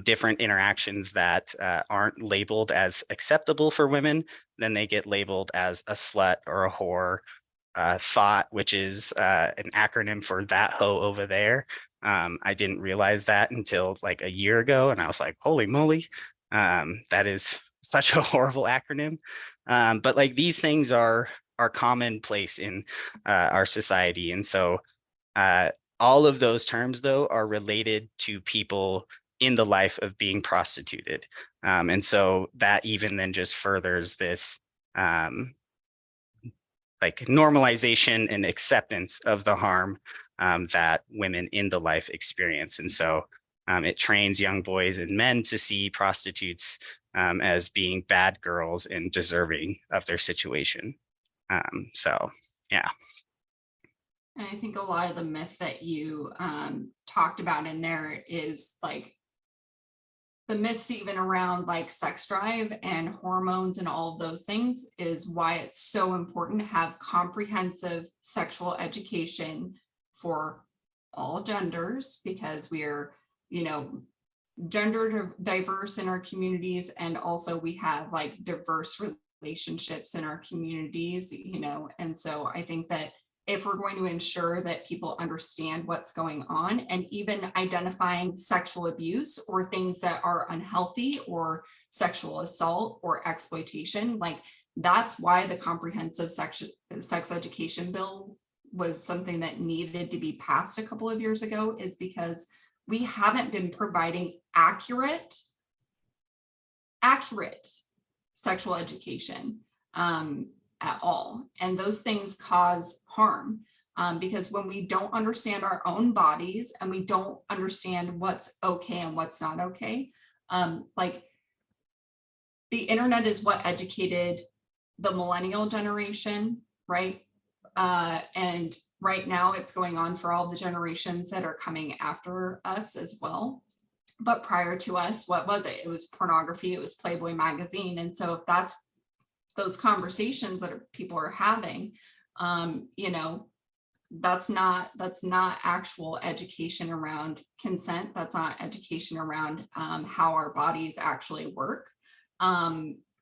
different interactions that aren't labeled as acceptable for women, then they get labeled as a slut or a whore. Thought, which is an acronym for that hoe over there. I didn't realize that until like a year ago, and I was like, holy moly, that is such a horrible acronym. But like these things are commonplace in our society. And so all of those terms, though, are related to people in the life of being prostituted. And so that even then just furthers this like normalization and acceptance of the harm that women in the life experience. And so it trains young boys and men to see prostitutes as being bad girls and deserving of their situation. So, yeah. And I think a lot of the myth that you talked about in there is like the myths even around like sex drive and hormones and all of those things is why it's so important to have comprehensive sexual education for all genders, because we are, you know, gender diverse in our communities, and also we have like diverse relationships in our communities, you know. And so I think that if we're going to ensure that people understand what's going on, and even identifying sexual abuse or things that are unhealthy or sexual assault or exploitation, like that's why the comprehensive sex education bill was something that needed to be passed a couple of years ago, is because we haven't been providing accurate sexual education at all. And those things cause harm because when we don't understand our own bodies and we don't understand what's okay and what's not okay, like the internet is what educated the millennial generation, right? And right now it's going on for all the generations that are coming after us as well. But prior to us, what was it? It was pornography, it was Playboy magazine. And so if that's those conversations that people are having, you know, that's not actual education around consent. That's not education around how our bodies actually work.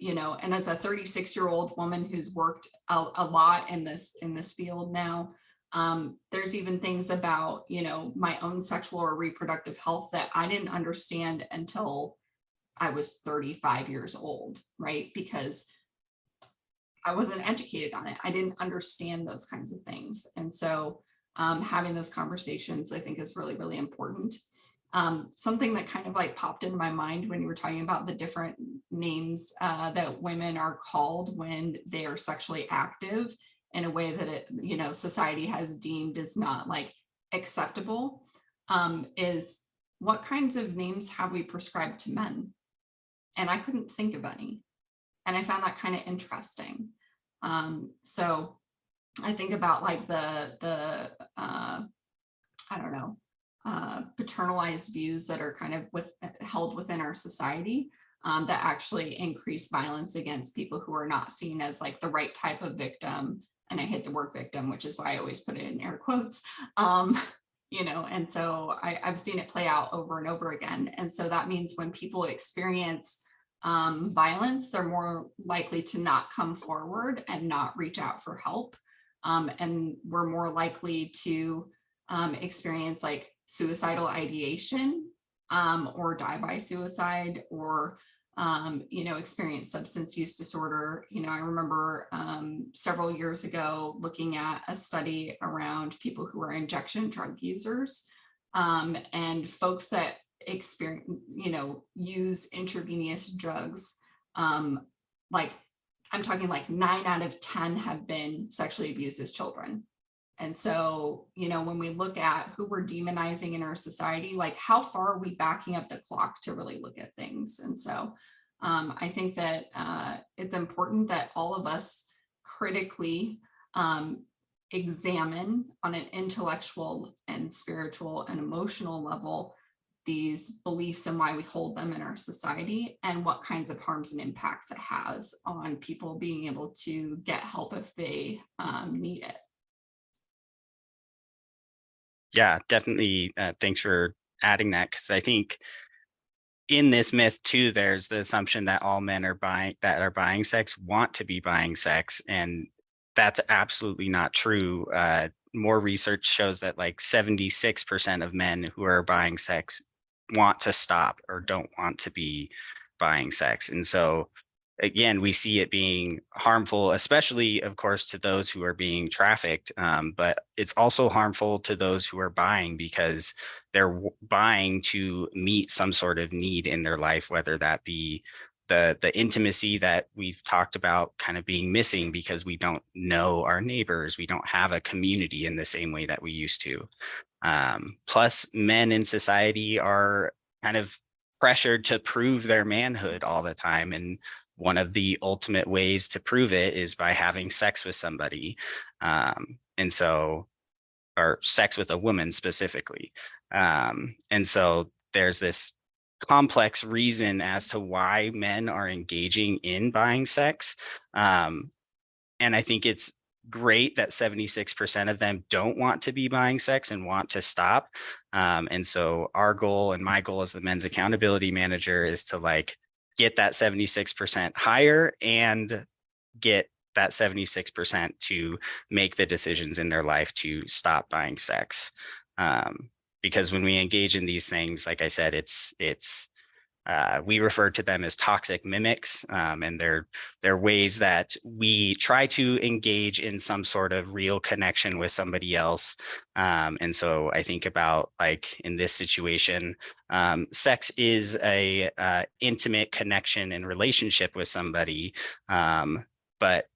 You know, and as a 36-year-old woman who's worked a lot in this field now, there's even things about, you know, my own sexual or reproductive health that I didn't understand until I was 35 years old, right? Because I wasn't educated on it. I didn't understand those kinds of things. And so having those conversations, I think, is really, really important. Something that kind of like popped into my mind when you were talking about the different names that women are called when they are sexually active in a way that it, you know, society has deemed is not like acceptable, is what kinds of names have we prescribed to men? And I couldn't think of any. And I found that kind of interesting. So I think about like the I don't know, paternalized views that are kind of held within our society that actually increase violence against people who are not seen as like the right type of victim. And I hate the word victim, which is why I always put it in air quotes. You know, and so I've seen it play out over and over again. And so that means when people experience violence, they're more likely to not come forward and not reach out for help. And we're more likely to experience like suicidal ideation or die by suicide or, you know, experience substance use disorder. You know, I remember several years ago looking at a study around people who are injection drug users and folks that experience, you know, use intravenous drugs. Like I'm talking like 9 out of 10 have been sexually abused as children. And so, you know, when we look at who we're demonizing in our society, like how far are we backing up the clock to really look at things? And so I think that it's important that all of us critically examine on an intellectual and spiritual and emotional level these beliefs and why we hold them in our society and what kinds of harms and impacts it has on people being able to get help if they need it. Yeah, definitely. Thanks for adding that, because I think in this myth too, there's the assumption that all men are buying sex want to be buying sex, and that's absolutely not true. More research shows that like 76% of men who are buying sex want to stop or don't want to be buying sex. And so again, we see it being harmful, especially, of course, to those who are being trafficked. But it's also harmful to those who are buying because they're buying to meet some sort of need in their life, whether that be the intimacy that we've talked about kind of being missing because we don't know our neighbors. We don't have a community in the same way that we used to. Plus, men in society are kind of pressured to prove their manhood all the time. And one of the ultimate ways to prove it is by having sex with somebody. And so, or sex with a woman specifically. And so there's this complex reason as to why men are engaging in buying sex. And I think it's great that 76% of them don't want to be buying sex and want to stop. And so our goal and my goal as the men's accountability manager is to like get that 76% higher and get that 76% to make the decisions in their life to stop buying sex. Because when we engage in these things, like I said, we refer to them as toxic mimics, and they're ways that we try to engage in some sort of real connection with somebody else. And so I think about like in this situation, sex is a intimate connection and relationship with somebody, but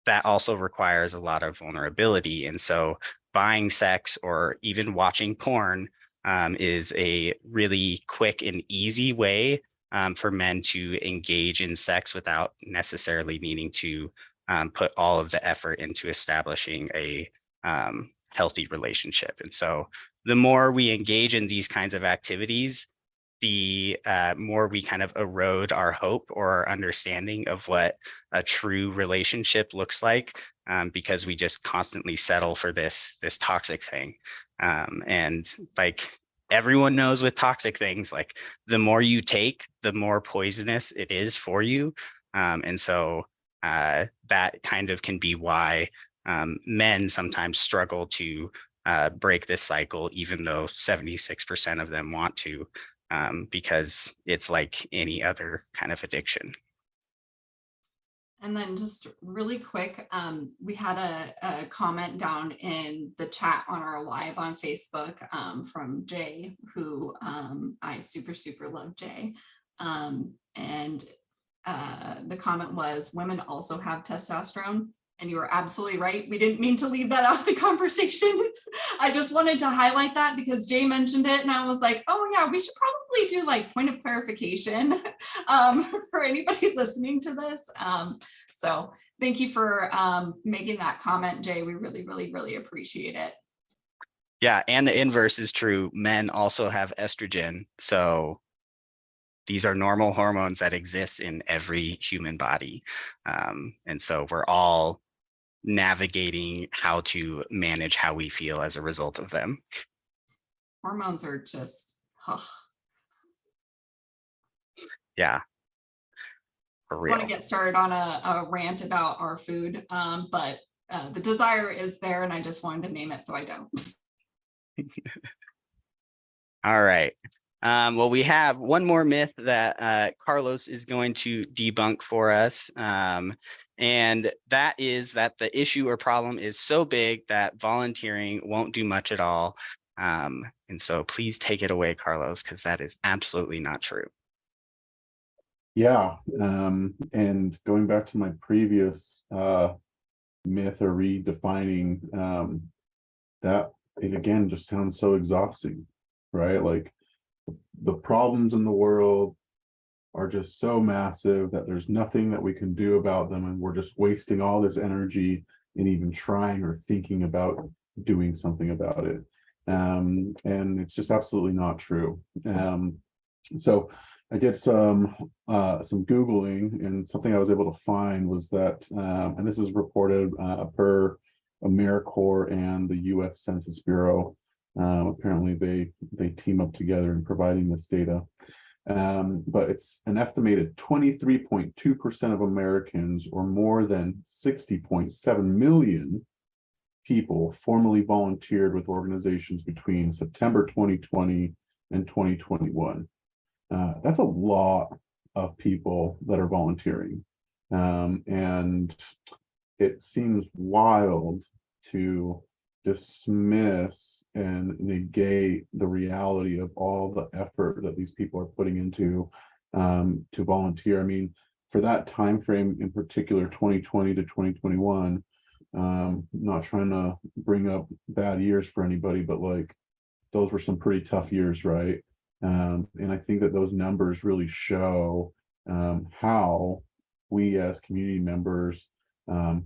that also requires a lot of vulnerability. And so buying sex or even watching porn is a really quick and easy way for men to engage in sex without necessarily needing to put all of the effort into establishing a healthy relationship. And so the more we engage in these kinds of activities, the more we kind of erode our hope or our understanding of what a true relationship looks like, because we just constantly settle for this toxic thing. And like everyone knows with toxic things, like the more you take, the more poisonous it is for you. And so that kind of can be why men sometimes struggle to break this cycle, even though 76% of them want to, because it's like any other kind of addiction. And then just really quick, we had a comment down in the chat on our live on Facebook from Jay, who I super love Jay. And the comment was, women also have testosterone. And you were absolutely right. We didn't mean to leave that out of the conversation. I just wanted to highlight that because Jay mentioned it and I was like, oh yeah, we should probably do like point of clarification for anybody listening to this. So thank you for making that comment, Jay. We really appreciate it. Yeah, and the inverse is true. Men also have estrogen. So these are normal hormones that exist in every human body. And so we're all navigating how to manage how we feel as a result of them. Hormones are just, Yeah. For I real. want to get started on a rant about our food, but the desire is there and I just wanted to name it so I don't. All right. Well, we have one more myth that Carlos is going to debunk for us. And that is that the issue or problem is so big that volunteering won't do much at all. And so please take it away, Carlos, because that is absolutely not true. Yeah, and going back to my previous myth or redefining, that it again just sounds so exhausting, right? Like the problems in the world are just so massive that there's nothing that we can do about them, and we're just wasting all this energy in even trying or thinking about doing something about it. And it's just absolutely not true. So I did some Googling, and something I was able to find was that, and this is reported per AmeriCorps and the U.S. Census Bureau. Apparently they team up together in providing this data. But it's an estimated 23.2% of Americans, or more than 60.7 million people, formally volunteered with organizations between September 2020 and 2021. That's a lot of people that are volunteering. And it seems wild to dismiss and negate the reality of all the effort that these people are putting into to volunteer. I mean, for that time frame in particular, 2020 to 2021, not trying to bring up bad years for anybody, but like those were some pretty tough years, right? And I think that those numbers really show how we as community members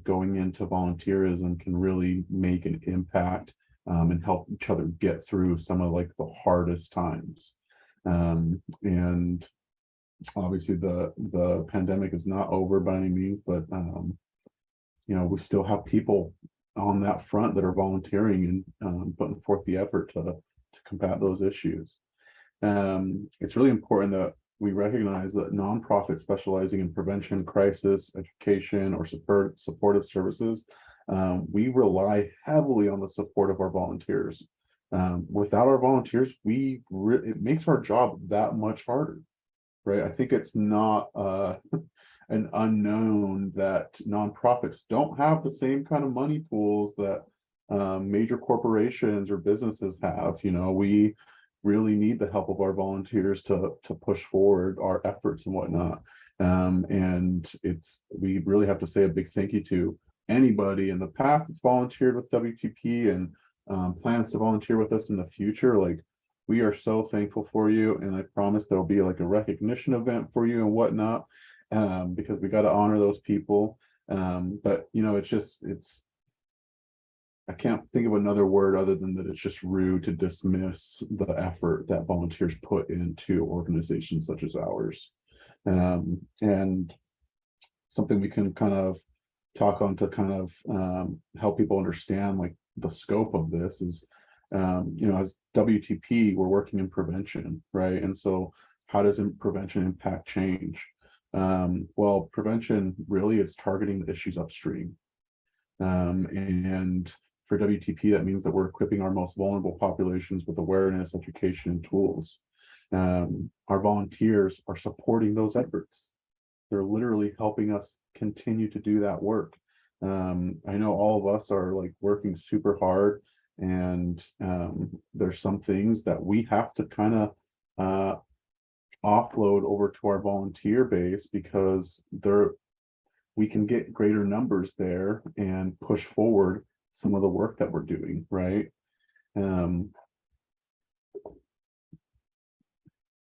going into volunteerism can really make an impact and help each other get through some of like the hardest times. And obviously the pandemic is not over by any means, but you know, we still have people on that front that are volunteering and putting forth the effort to combat those issues. It's really important that we recognize that nonprofits specializing in prevention, crisis, education, or supportive services, we rely heavily on the support of our volunteers. Without our volunteers, it makes our job that much harder, right? I think it's not an unknown that nonprofits don't have the same kind of money pools that major corporations or businesses have. You know, we really need the help of our volunteers to push forward our efforts and whatnot. And we really have to say a big thank you to anybody in the past that's volunteered with WTP and plans to volunteer with us in the future. Like, we are so thankful for you, and I promise there'll be like a recognition event for you and whatnot, because we got to honor those people. But you know, it's I can't think of another word other than that it's just rude to dismiss the effort that volunteers put into organizations such as ours. And something we can kind of talk on to kind of help people understand like the scope of this is, as WTP, we're working in prevention, right? And so how does prevention impact change? Well, prevention really is targeting the issues upstream. And for WTP, that means that we're equipping our most vulnerable populations with awareness, education, and tools. Our volunteers are supporting those efforts. They're literally helping us continue to do that work. I know all of us are like working super hard, and there's some things that we have to kind of offload over to our volunteer base because we can get greater numbers there and push forward some of the work that we're doing, right?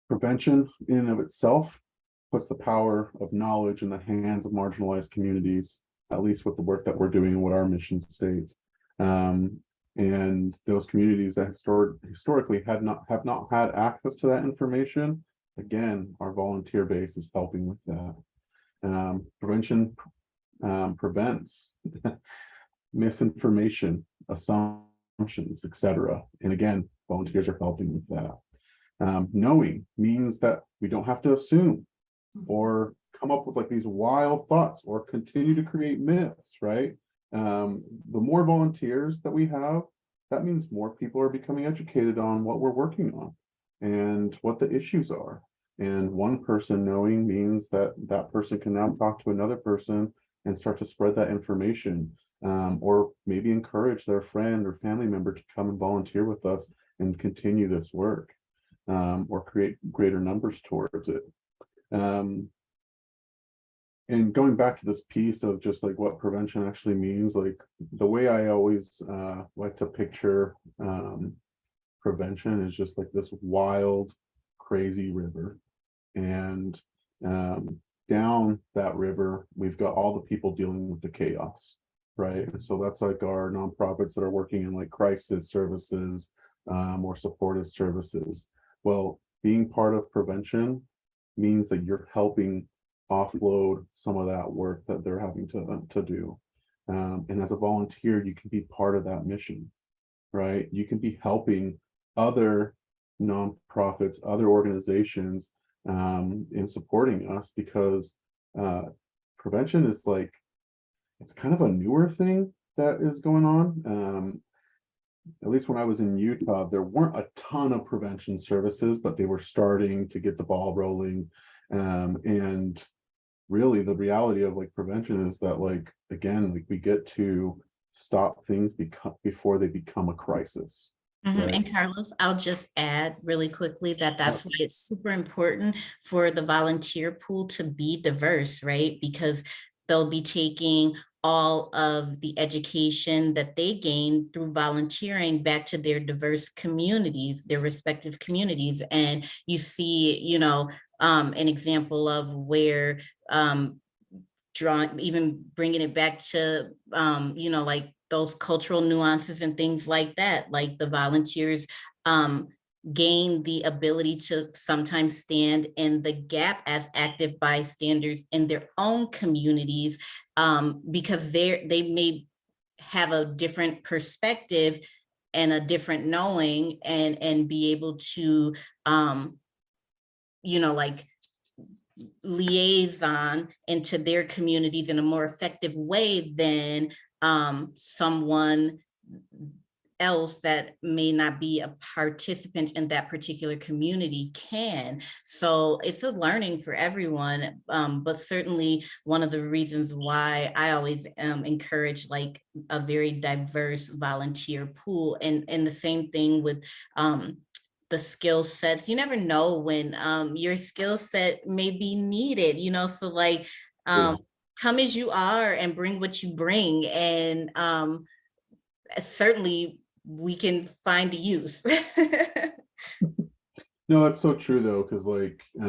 Prevention in and of itself puts the power of knowledge in the hands of marginalized communities, at least with the work that we're doing and what our mission states. And those communities that historically have not had access to that information, again, our volunteer base is helping with that. Prevention prevents misinformation, assumptions, etc. And again, volunteers are helping with that. Knowing means that we don't have to assume or come up with like these wild thoughts or continue to create myths, right? The more volunteers that we have, that means more people are becoming educated on what we're working on and what the issues are. And one person knowing means that that person can now talk to another person and start to spread that information, or maybe encourage their friend or family member to come and volunteer with us and continue this work, or create greater numbers towards it. And going back to this piece of just like what prevention actually means, like the way I always like to picture prevention is just like this wild, crazy river. And down that river, we've got all the people dealing with the chaos, right? And so that's like our nonprofits that are working in like crisis services, or supportive services. Well, being part of prevention means that you're helping offload some of that work that they're having to do. And as a volunteer, you can be part of that mission, right? You can be helping other nonprofits, other organizations in supporting us, because prevention is like, it's kind of a newer thing that is going on. At least when I was in Utah, there weren't a ton of prevention services, but they were starting to get the ball rolling. And really the reality of like prevention is that, like, again, like we get to stop things before they become a crisis. Right. And Carlos, I'll just add really quickly that that's why it's super important for the volunteer pool to be diverse, right? Because they'll be taking all of the education that they gain through volunteering back to their diverse communities, their respective communities. And you see, an example of where even bringing it back to, like those cultural nuances and things like that, like the volunteers gain the ability to sometimes stand in the gap as active bystanders in their own communities, because they may have a different perspective and a different knowing, and be able to, like liaison into their communities in a more effective way than someone else that may not be a participant in that particular community can. So it's a learning for everyone, but certainly one of the reasons why I always encourage like a very diverse volunteer pool. And the same thing with the skill sets. You never know when your skill set may be needed, so like come as you are and bring what you bring, and certainly we can find a use. No, that's so true though, because like I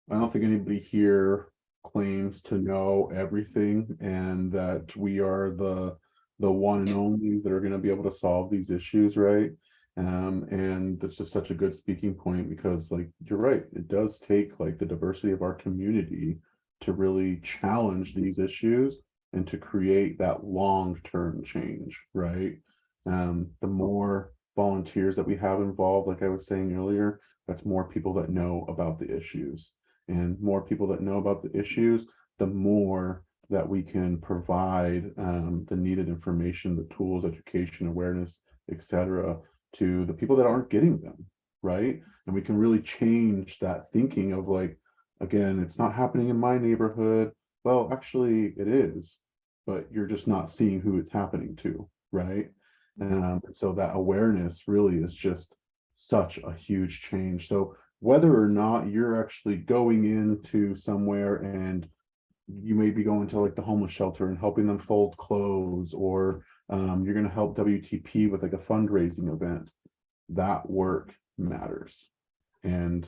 don't think anybody here claims to know everything, and that we are the the one and onlys that are going to be able to solve these issues, right? And that's just such a good speaking point, because like you're right, it does take like the diversity of our community to really challenge these issues and to create that long-term change, right? The more volunteers that we have involved, like I was saying earlier, that's more people that know about the issues. And more people that know about the issues, the more that we can provide the needed information, the tools, education, awareness, etc., to the people that aren't getting them, right? And we can really change that thinking of like, again, it's not happening in my neighborhood. Well, actually it is, but you're just not seeing who it's happening to, right? So that awareness really is just such a huge change. So whether or not you're actually going into somewhere and you may be going to like the homeless shelter and helping them fold clothes, or you're going to help WTP with like a fundraising event, that work matters. And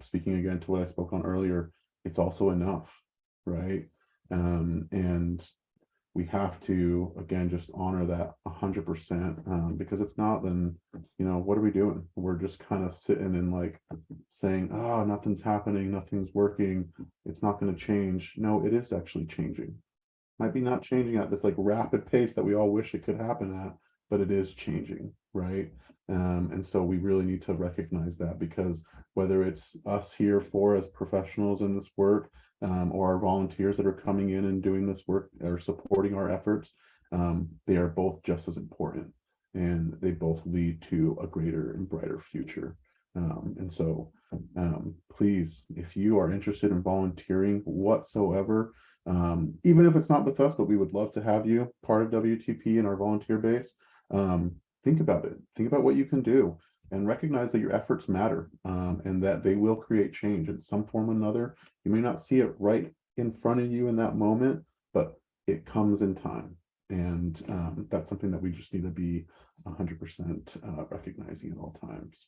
speaking again to what I spoke on earlier, it's also enough, right? And we have to, again, just honor that 100%, because if not, then, you know, what are we doing? We're just kind of sitting and like saying, oh, nothing's happening, nothing's working, it's not going to change. No, it is actually changing. Might be not changing at this like rapid pace that we all wish it could happen at, but it is changing, right? And so we really need to recognize that, because whether it's us here for as professionals in this work, or our volunteers that are coming in and doing this work or supporting our efforts, they are both just as important, and they both lead to a greater and brighter future. And so please, if you are interested in volunteering whatsoever, even if it's not with us, but we would love to have you part of WTP in our volunteer base, think about it. Think about what you can do, and recognize that your efforts matter, and that they will create change in some form or another. You may not see it right in front of you in that moment, but it comes in time. And that's something that we just need to be 100% recognizing at all times.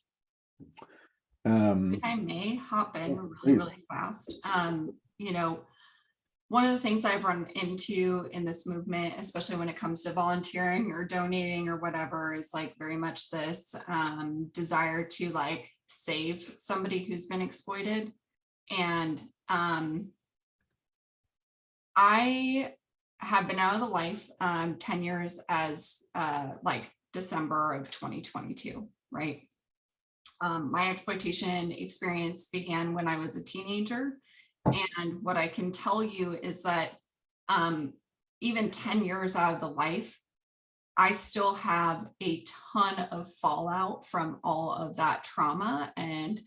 If I may hop in really fast. You know, one of the things I've run into in this movement, especially when it comes to volunteering or donating or whatever, is like very much this desire to like save somebody who's been exploited. And I have been out of the life 10 years as like December of 2022, right? My exploitation experience began when I was a teenager. And what I can tell you is that even 10 years out of the life, I still have a ton of fallout from all of that trauma, and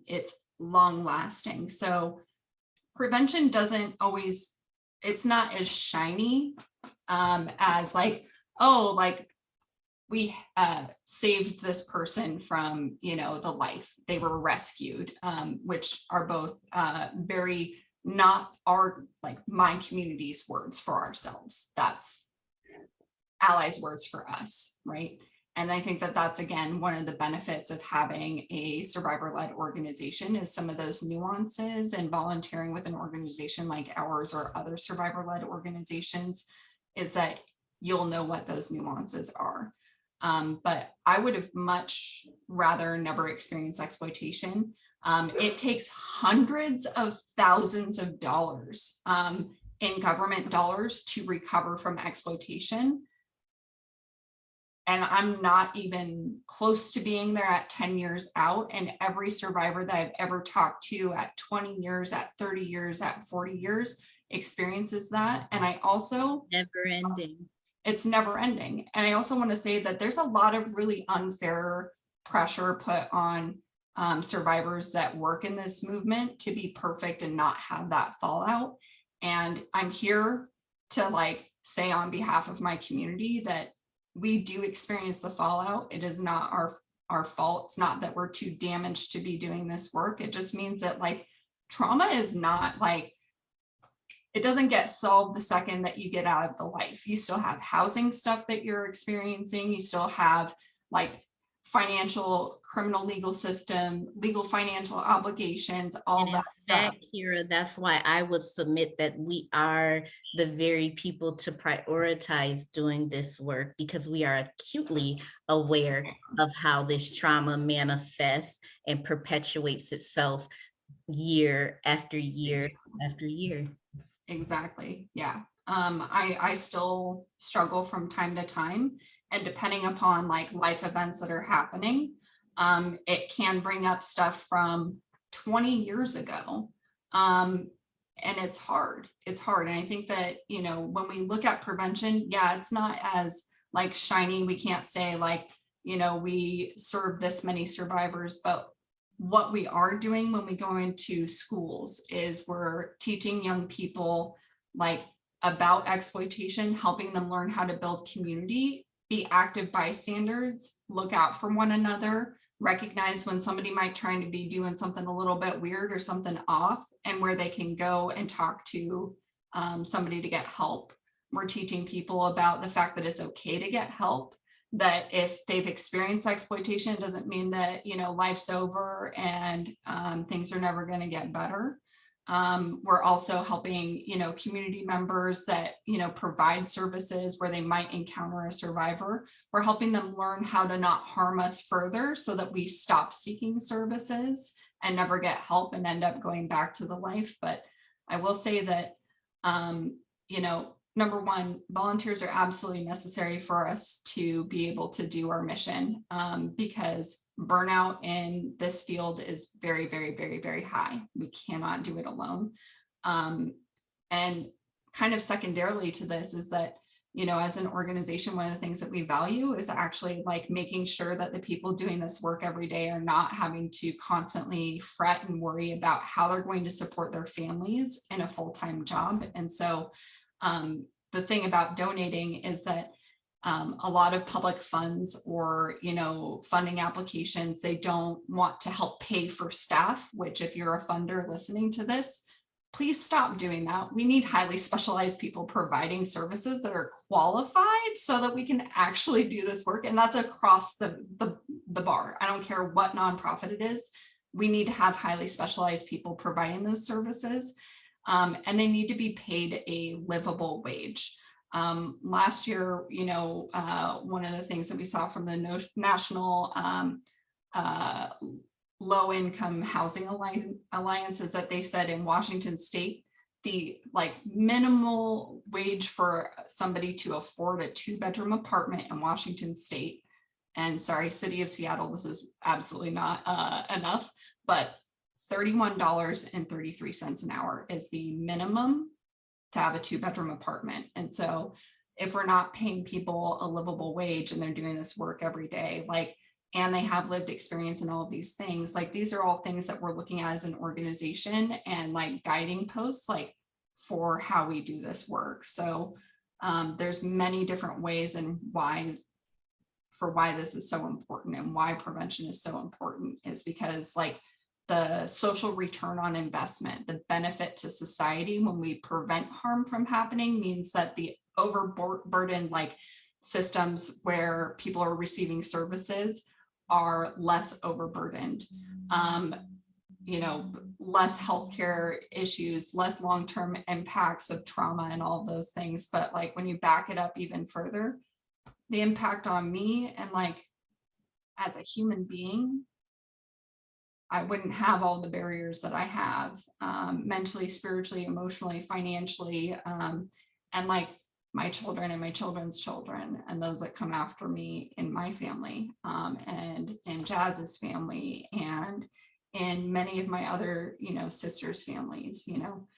it's long lasting. So prevention doesn't always, it's not as shiny as like, oh, like we saved this person from, you know, the life, they were rescued, which are both very not our, like my community's words for ourselves. That's allies' words for us, right? And I think that that's, again, one of the benefits of having a survivor-led organization is some of those nuances, and volunteering with an organization like ours or other survivor-led organizations is that you'll know what those nuances are. But I would have much rather never experienced exploitation. It takes hundreds of thousands of dollars in government dollars to recover from exploitation. And I'm not even close to being there at 10 years out. And every survivor that I've ever talked to at 20 years, at 30 years, at 40 years experiences that. And I also— Never ending. It's never ending. And I also want to say that there's a lot of really unfair pressure put on survivors that work in this movement to be perfect and not have that fallout. And I'm here to like say on behalf of my community that we do experience the fallout. It is not our fault. It's not that we're too damaged to be doing this work. It just means that like trauma is not like, it doesn't get solved the second that you get out of the life. You still have housing stuff that you're experiencing. You still have like financial, criminal legal system, legal financial obligations, all And that stuff. Kyra, that's why I would submit that we are the very people to prioritize doing this work, because we are acutely aware of how this trauma manifests and perpetuates itself year after year after year. Exactly. Yeah. I still struggle from time to time, and depending upon like life events that are happening, it can bring up stuff from 20 years ago. And it's hard. It's hard. And I think that, you know, when we look at prevention, yeah, it's not as like shiny. We can't say like, you know, we serve this many survivors, but what we are doing when we go into schools is we're teaching young people like about exploitation, helping them learn how to build community, be active bystanders, look out for one another, recognize when somebody might try to be doing something a little bit weird or something off, and where they can go and talk to somebody to get help. We're teaching people about the fact that it's okay to get help, that if they've experienced exploitation, it doesn't mean that, you know, life's over and things are never going to get better. We're also helping, you know, community members that, you know, provide services where they might encounter a survivor. We're helping them learn how to not harm us further so that we stop seeking services and never get help and end up going back to the life. But I will say that, you know, number one, volunteers are absolutely necessary for us to be able to do our mission, because burnout in this field is very, very, very, very high. We cannot do it alone. And kind of secondarily to this is that, you know, as an organization, one of the things that we value is actually like making sure that the people doing this work every day are not having to constantly fret and worry about how they're going to support their families in a full-time job. And so the thing about donating is that a lot of public funds or, you know, funding applications, they don't want to help pay for staff, which if you're a funder listening to this, please stop doing that. We need highly specialized people providing services that are qualified so that we can actually do this work. And that's across the bar. I don't care what nonprofit it is. We need to have highly specialized people providing those services. And they need to be paid a livable wage. Last year, you know, one of the things that we saw from the National Low Income Housing Alliance is that they said in Washington State, the like minimal wage for somebody to afford a 2-bedroom apartment in Washington State, and sorry, City of Seattle, this is absolutely not enough, but $31.33 an hour is the minimum to have a 2-bedroom apartment. And so if we're not paying people a livable wage and they're doing this work every day, like, and they have lived experience in all of these things, like these are all things that we're looking at as an organization and like guiding posts, like for how we do this work. So there's many different ways and why this is so important and why prevention is so important is because like the social return on investment, the benefit to society when we prevent harm from happening means that the overburdened like systems where people are receiving services are less overburdened. You know, less healthcare issues, less long-term impacts of trauma and all of those things. But like when you back it up even further, the impact on me and like as a human being, I wouldn't have all the barriers that I have mentally, spiritually, emotionally, financially, and like my children and my children's children and those that come after me in my family and in Jazz's family and in many of my other, you know, sisters' families, you know.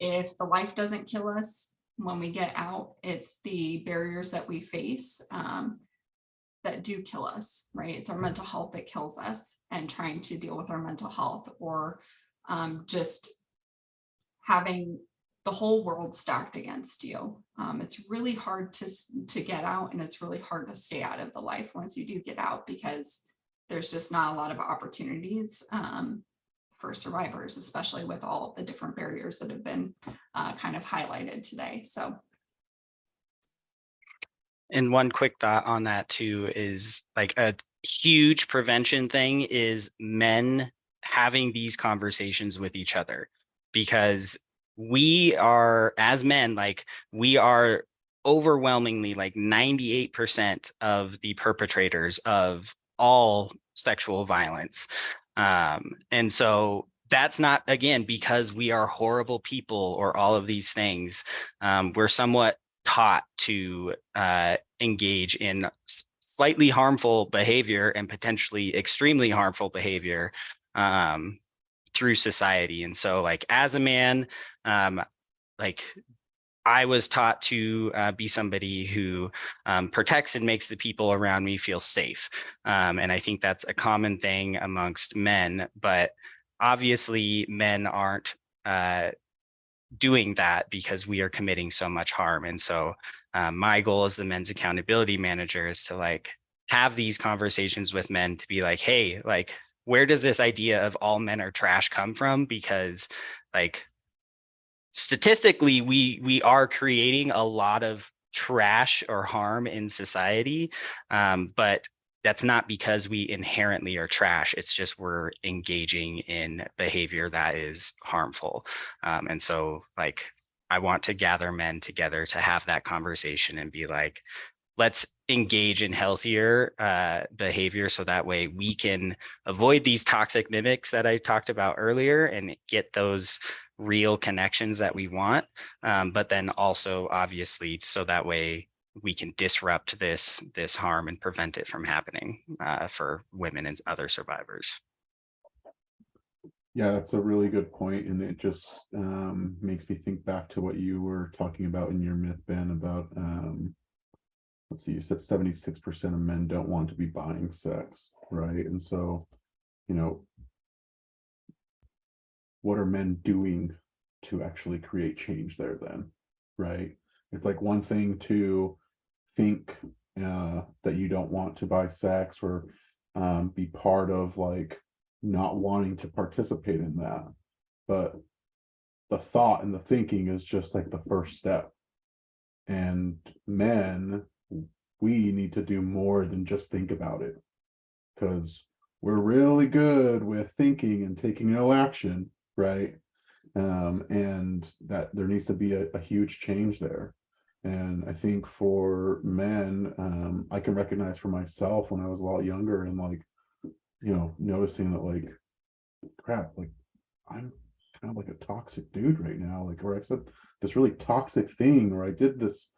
If the life doesn't kill us when we get out, it's the barriers that we face that do kill us, right? It's our mental health that kills us and trying to deal with our mental health or just having the whole world stacked against you. It's really hard to get out and it's really hard to stay out of the life once you do get out because there's just not a lot of opportunities for survivors, especially with all of the different barriers that have been kind of highlighted today. So. And one quick thought on that too is like a huge prevention thing is men having these conversations with each other, because we are, as men, like we are overwhelmingly like 98% of the perpetrators of all sexual violence. And so that's not, again, because we are horrible people or all of these things. We're somewhat taught to engage in slightly harmful behavior and potentially extremely harmful behavior through society. And so like as a man, like I was taught to be somebody who protects and makes the people around me feel safe. And I think that's a common thing amongst men, but obviously men aren't doing that because we are committing so much harm. And so my goal as the men's accountability manager is to like have these conversations with men to be like, hey, like, where does this idea of all men are trash come from? Because like statistically, we are creating a lot of trash or harm in society, but that's not because we inherently are trash. It's just we're engaging in behavior that is harmful. And so like, I want to gather men together to have that conversation and be like, let's engage in healthier behavior so that way we can avoid these toxic mimics that I talked about earlier and get those real connections that we want. But then also obviously so that way we can disrupt this harm and prevent it from happening for women and other survivors. Yeah, that's a really good point, and it just makes me think back to what you were talking about in your myth, Ben, about let's see, you said 76% of men don't want to be buying sex, right? And so, you know, what are men doing to actually create change there then, right? It's like one thing to think that you don't want to buy sex or be part of like not wanting to participate in that, but the thought and the thinking is just like the first step. And men, we need to do more than just think about it, because we're really good with thinking and taking no action, right? And that there needs to be a huge change there. And I think for men, I can recognize for myself when I was a lot younger and like, you know, noticing that like, crap, like I'm kind of like a toxic dude right now, like, or I said this really toxic thing, or I did this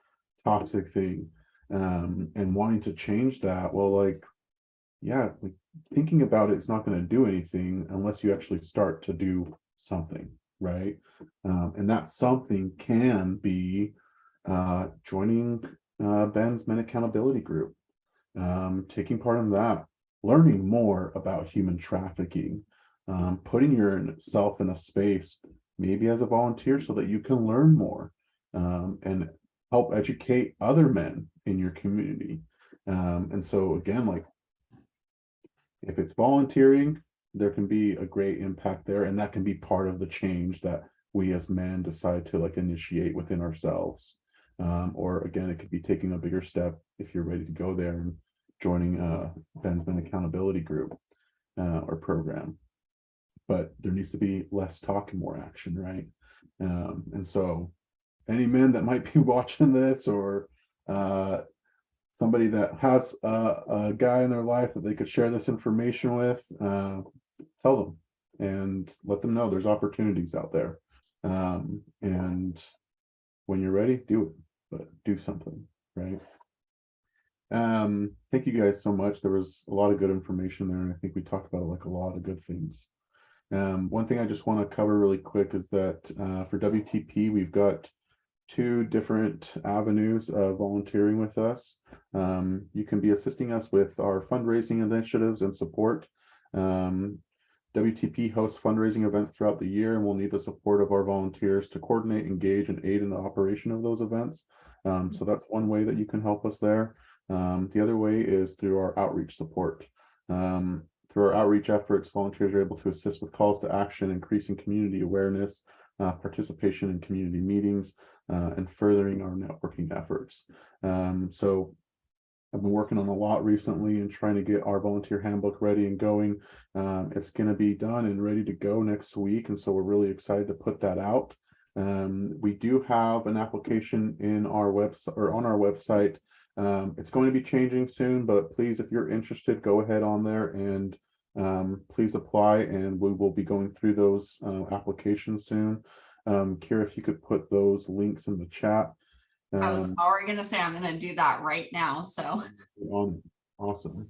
toxic thing, and wanting to change that. Well, like, yeah, like thinking about it's not going to do anything unless you actually start to do something, right? And that something can be joining Ben's Men Accountability Group, taking part in that, learning more about human trafficking, putting yourself in a space, maybe as a volunteer, so that you can learn more and help educate other men in your community. And so again, like if it's volunteering, there can be a great impact there, and that can be part of the change that we as men decide to like initiate within ourselves. Or again, it could be taking a bigger step if you're ready to go there and joining Ben's Men Accountability Group or program. But there needs to be less talk and more action, right? And so any men that might be watching this, or somebody that has a guy in their life that they could share this information with, tell them and let them know there's opportunities out there. And when you're ready, do it, but do something, right? Thank you guys so much. There was a lot of good information there, and I think we talked about like a lot of good things. One thing I just want to cover really quick is that for WTP, we've got 2 different avenues of volunteering with us. You can be assisting us with our fundraising initiatives and support. WTP hosts fundraising events throughout the year, and we'll need the support of our volunteers to coordinate, engage, and aid in the operation of those events. So that's one way that you can help us there. The other way is through our outreach support. Through our outreach efforts, volunteers are able to assist with calls to action, increasing community awareness, participation in community meetings, and furthering our networking efforts. So I've been working on a lot recently and trying to get our volunteer handbook ready and going. It's going to be done and ready to go next week, and so we're really excited to put that out. We do have an application in our website or on our website. It's going to be changing soon, but please, if you're interested, go ahead on there and please apply, and we will be going through those applications soon. Kyra, if you could put those links in the chat. I was already going to say I'm going to do that right now. So awesome.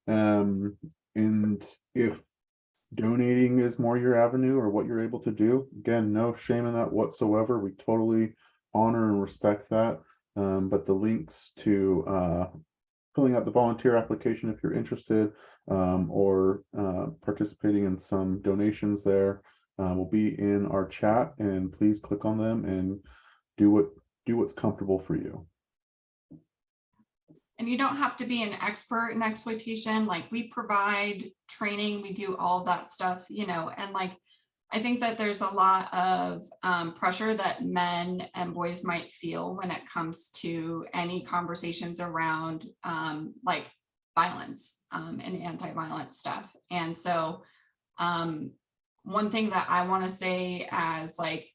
And if donating is more your avenue or what you're able to do, again, no shame in that whatsoever. We totally honor and respect that. But the links to filling out the volunteer application if you're interested, or participating in some donations there, will be in our chat, and please click on them and do what's comfortable for you. And you don't have to be an expert in exploitation. Like, we provide training, we do all of that stuff, you know, and like, I think that there's a lot of pressure that men and boys might feel when it comes to any conversations around like violence and anti-violence stuff. And so one thing that I want to say as like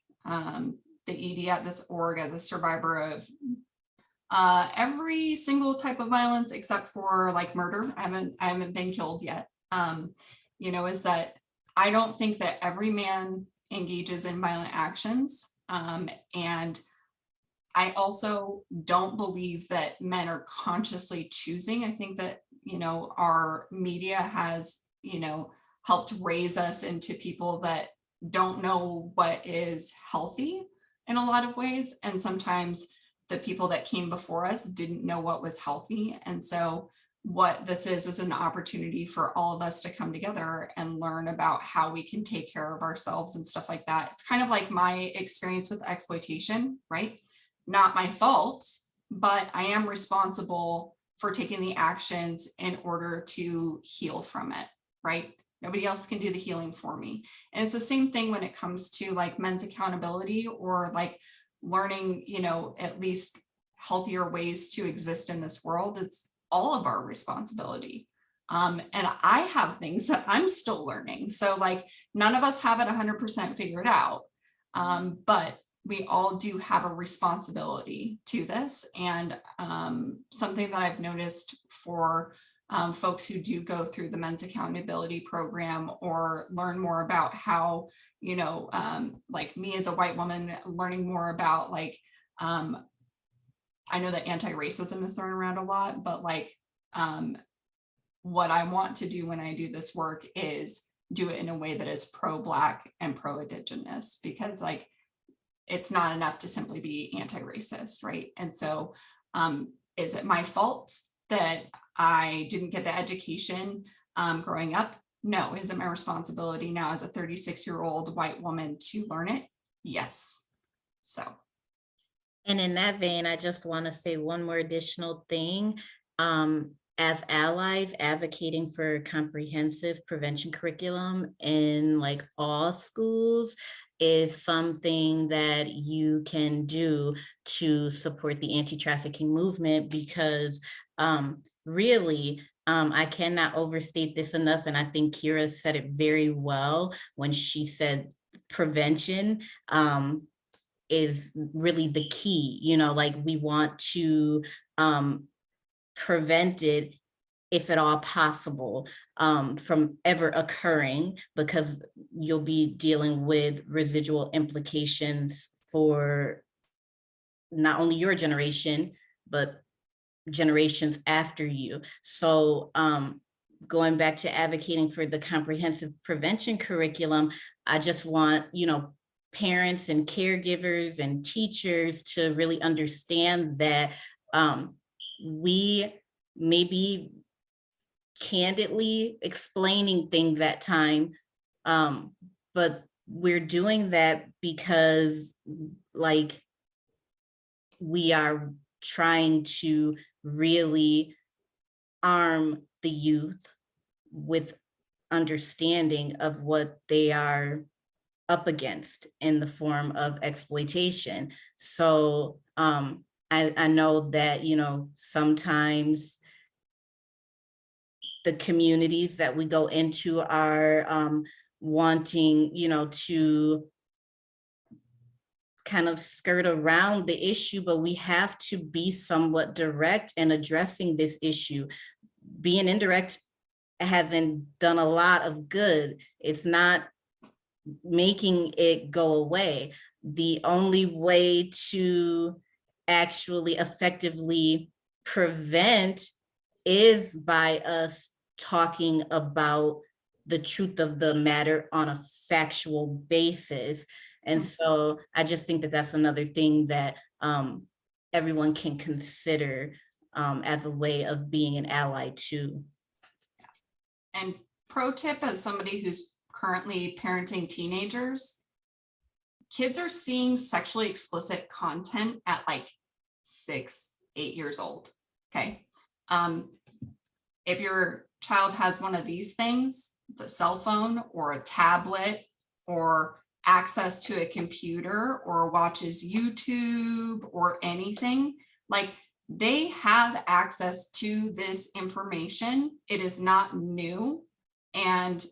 the ED at this org, as a survivor of every single type of violence except for like murder, I haven't been killed yet, you know, is that I don't think that every man engages in violent actions. And I also don't believe that men are consciously choosing. I think that, you know, our media has, you know, helped raise us into people that don't know what is healthy in a lot of ways. And sometimes the people that came before us didn't know what was healthy. And so what this is an opportunity for all of us to come together and learn about how we can take care of ourselves and stuff like that. It's kind of like my experience with exploitation, right? Not my fault, but I am responsible for taking the actions in order to heal from it, right? Nobody else can do the healing for me. And it's the same thing when it comes to like men's accountability, or like learning, you know, at least healthier ways to exist in this world. It's all of our responsibility. And I have things that I'm still learning. So like, none of us have it 100% figured out. But we all do have a responsibility to this. And something that I've noticed for folks who do go through the men's accountability program or learn more about how, you know, like me as a white woman, learning more about like, I know that anti-racism is thrown around a lot, but like what I want to do when I do this work is do it in a way that is pro-Black and pro-Indigenous, because like, it's not enough to simply be anti-racist, right? And so is it my fault that I didn't get the education growing up? No. Is it my responsibility now as a 36-year-old white woman to learn it? Yes. So. And in that vein, I just want to say one more additional thing. As allies, advocating for comprehensive prevention curriculum in like all schools is something that you can do to support the anti-trafficking movement, because really, I cannot overstate this enough. And I think Kyra said it very well when she said prevention is really the key. You know, like, we want to prevent it, if at all possible, from ever occurring, because you'll be dealing with residual implications for not only your generation, but generations after you. So going back to advocating for the comprehensive prevention curriculum, I just want, you know, parents and caregivers and teachers to really understand that we may be candidly explaining things at time, but we're doing that because like we are trying to really arm the youth with understanding of what they are up against in the form of exploitation. So I know that, sometimes the communities that we go into are wanting, to kind of skirt around the issue, but we have to be somewhat direct in addressing this issue. Being indirect hasn't done a lot of good. It's not making it go away. The only way to actually effectively prevent is by us talking about the truth of the matter on a factual basis. And so I just think that that's another thing that everyone can consider as a way of being an ally too. And pro tip, as somebody who's currently parenting teenagers, kids are seeing sexually explicit content at like 6, 8 years old. Okay. If your child has one of these things, it's a cell phone or a tablet or access to a computer or watches YouTube or anything, like they have access to this information. It is not new. And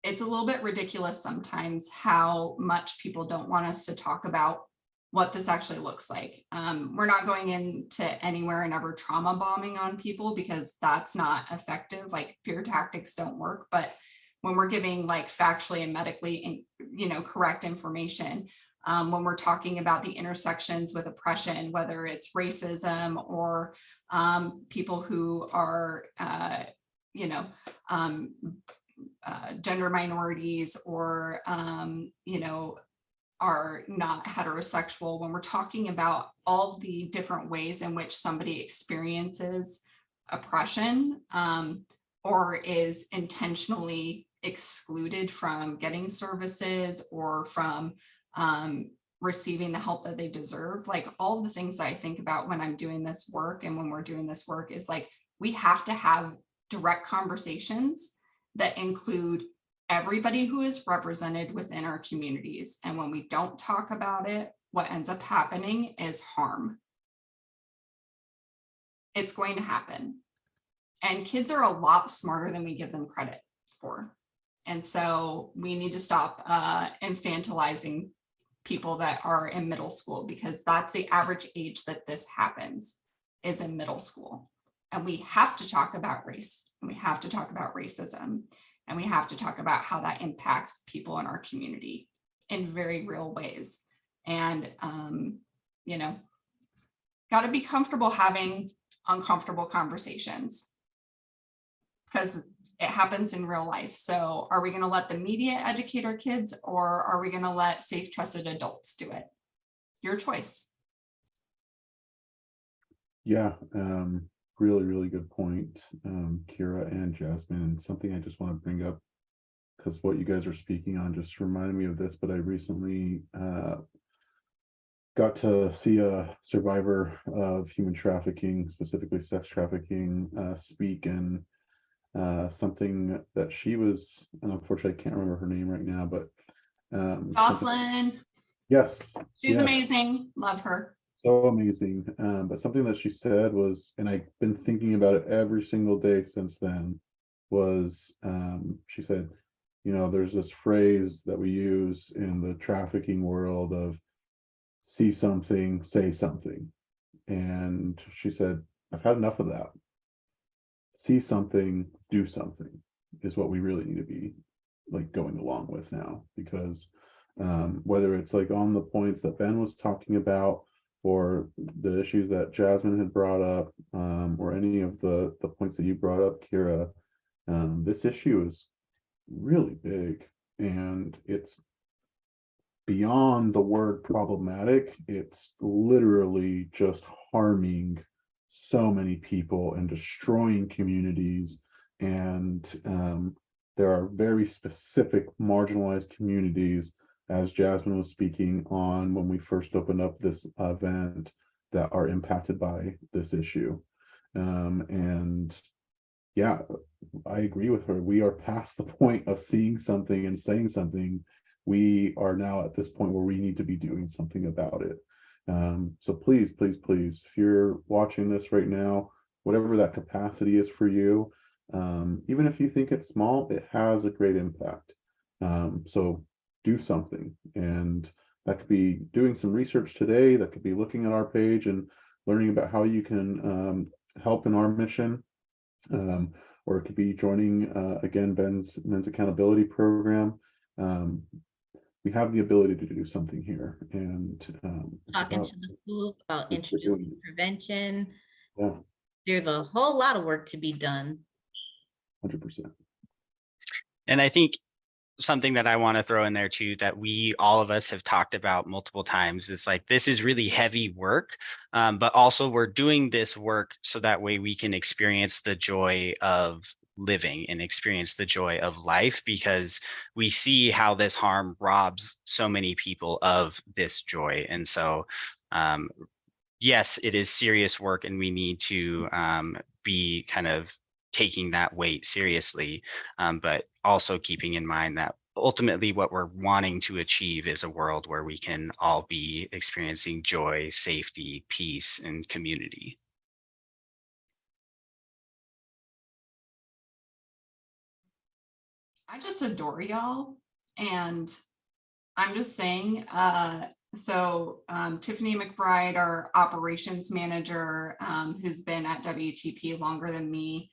it's a little bit ridiculous sometimes how much people don't want us to talk about what this actually looks like. We're not going into anywhere and ever trauma bombing on people because that's not effective. Like fear tactics don't work. But when we're giving like factually and medically, correct information, when we're talking about the intersections with oppression, whether it's racism or people who are, gender minorities or, are not heterosexual, when we're talking about all the different ways in which somebody experiences oppression or is intentionally excluded from getting services or from receiving the help that they deserve, like all the things I think about when I'm doing this work and when we're doing this work is like, we have to have direct conversations that include everybody who is represented within our communities. And when we don't talk about it, what ends up happening is harm. It's going to happen. And kids are a lot smarter than we give them credit for. And so we need to stop infantilizing people that are in middle school, because that's the average age that this happens, is in middle school. And we have to talk about race, and we have to talk about racism, and we have to talk about how that impacts people in our community in very real ways. And, got to be comfortable having uncomfortable conversations because it happens in real life. So are we going to let the media educate our kids, or are we going to let safe, trusted adults do it? Your choice. Yeah, really, really good point, Kyra and Jasmine. And something I just want to bring up, because what you guys are speaking on just reminded me of this, but I recently got to see a survivor of human trafficking, specifically sex trafficking, speak, and something that she was, and unfortunately I can't remember her name right now, but Jocelyn. Yes. She's yes. amazing. Love her. So amazing. But something that she said was, and I've been thinking about it every single day since then, was she said, there's this phrase that we use in the trafficking world of see something, say something. And she said, I've had enough of that. See something, do something is what we really need to be like going along with now, because whether it's like on the points that Ben was talking about, or the issues that Jasmine had brought up, or any of the points that you brought up, Kyra, this issue is really big, and it's beyond the word problematic. It's literally just harming so many people and destroying communities. And there are very specific marginalized communities, as Jasmine was speaking on when we first opened up this event, that are impacted by this issue. And yeah, I agree with her. We are past the point of seeing something and saying something. We are now at this point where we need to be doing something about it. So please, please, please, if you're watching this right now, whatever that capacity is for you, even if you think it's small, it has a great impact. So do something, and that could be doing some research today, that could be looking at our page and learning about how you can help in our mission, or it could be joining again Ben's Men's Accountability Program. We have the ability to do something here, and Talking to the schools about what we're doing. introducing prevention. Yeah, There's a whole lot of work to be done. 100%. And I think something that I want to throw in there too, that all of us have talked about multiple times, is like, this is really heavy work, but also we're doing this work so that way we can experience the joy of living and experience the joy of life, because we see how this harm robs so many people of this joy. And so, yes, it is serious work, and we need to be kind of taking that weight seriously, but also keeping in mind that ultimately what we're wanting to achieve is a world where we can all be experiencing joy, safety, peace, and community. I just adore y'all. And I'm just saying, Tiffany McBride, our operations manager, who's been at WTP longer than me,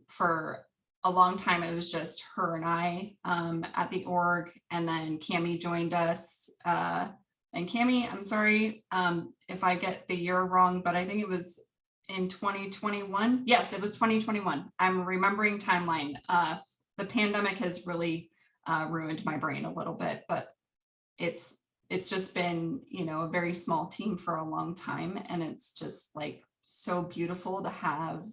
for a long time, it was just her and I at the org. And then Cami joined us. And Cami, I'm sorry if I get the year wrong, but I think it was in 2021. Yes, it was 2021. I'm remembering timeline. The pandemic has really ruined my brain a little bit, but it's just been, a very small team for a long time. And it's just like so beautiful to have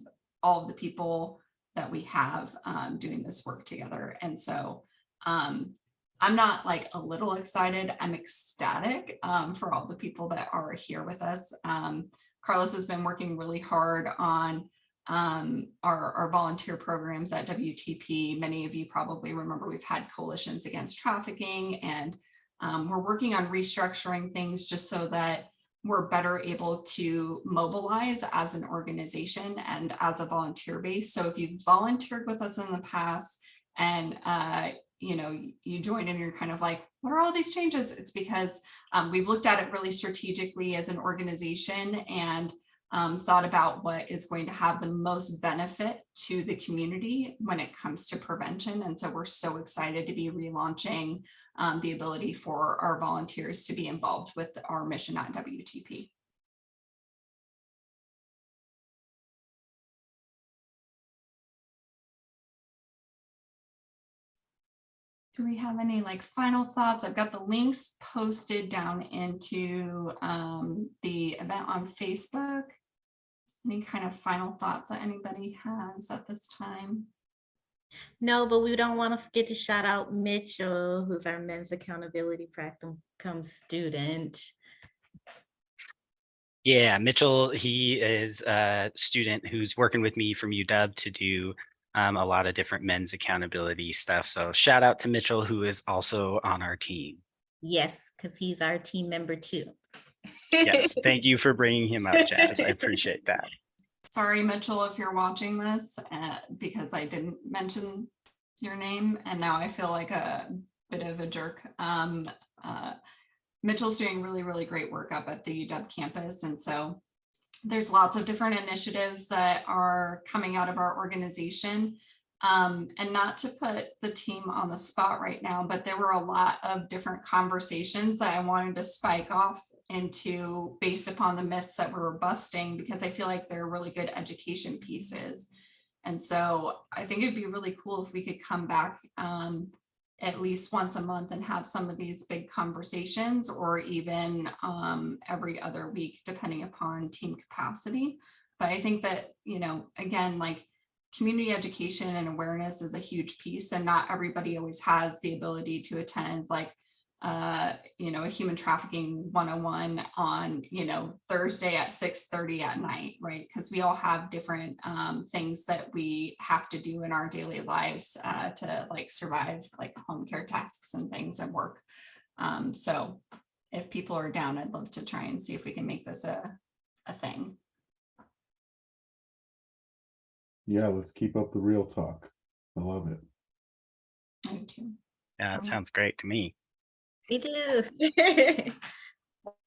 all of the people that we have doing this work together. And so I'm not like a little excited, I'm ecstatic for all the people that are here with us. Carlos has been working really hard on our volunteer programs at WTP. Many of you probably remember we've had coalitions against trafficking, and we're working on restructuring things just so that we're better able to mobilize as an organization and as a volunteer base. So if you've volunteered with us in the past and you join and you're kind of like, what are all these changes? It's because we've looked at it really strategically as an organization and thought about what is going to have the most benefit to the community when it comes to prevention. And so we're so excited to be relaunching the ability for our volunteers to be involved with our mission at WTP. Do we have any final thoughts? I've got the links posted down into the event on Facebook. Any kind of final thoughts that anybody has at this time? No, but we don't want to forget to shout out Mitchell, who's our Men's Accountability Practicum student. Yeah, Mitchell, he is a student who's working with me from UW to do a lot of different men's accountability stuff. So shout out to Mitchell, who is also on our team. Yes, because he's our team member too. Yes, thank you for bringing him up, Jazz. I appreciate that. Sorry, Mitchell, if you're watching this, because I didn't mention your name and now I feel like a bit of a jerk. Mitchell's doing really, really great work up at the UW campus. And so there's lots of different initiatives that are coming out of our organization. And not to put the team on the spot right now, but there were a lot of different conversations that I wanted to spike off into based upon the myths that we were busting, because I feel like they're really good education pieces. And so I think it'd be really cool if we could come back at least once a month and have some of these big conversations, or even every other week, depending upon team capacity. But I think that, again, community education and awareness is a huge piece, and not everybody always has the ability to attend a human trafficking 101 on, Thursday at 6:30 at night, right? Because we all have different things that we have to do in our daily lives to survive home care tasks and things and work. So if people are down, I'd love to try and see if we can make this a thing. Yeah, let's keep up the real talk. I love it. I do too. Yeah, that sounds great to me. We do.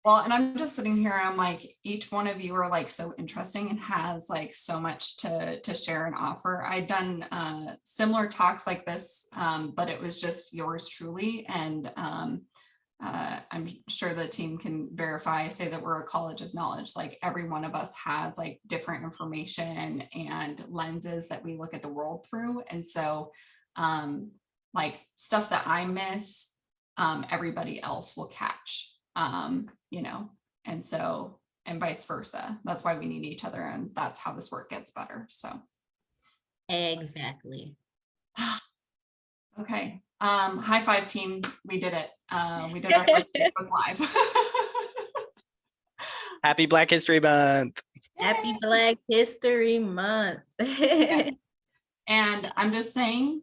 Well, and I'm just sitting here, I'm like, each one of you are like so interesting and has like so much to share and offer. I'd done similar talks like this, but it was just yours truly. And I'm sure the team can verify, say that we're a college of knowledge. Like every one of us has like different information and lenses that we look at the world through. And so like stuff that I miss, everybody else will catch. You know, and so, and vice versa. That's why we need each other, and that's how this work gets better. So Exactly. okay. High five team. We did it. We did our first Facebook Live. Happy Black History Month. Happy Black History Month. And I'm just saying,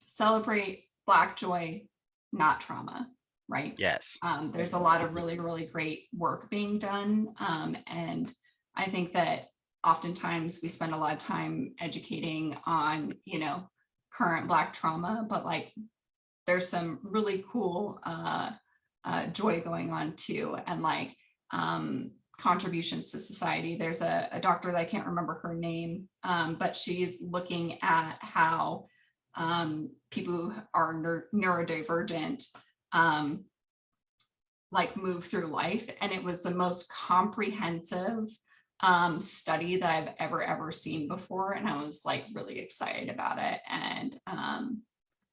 celebrate Black joy, not trauma. Right. Yes. There's a lot of really, really great work being done. And I think that oftentimes we spend a lot of time educating on, you know, current Black trauma, but like there's some really cool joy going on too. And like contributions to society. There's a doctor that I can't remember her name, but she's looking at how people who are neurodivergent like move through life, and it was the most comprehensive study that I've ever seen before, and I was like really excited about it. And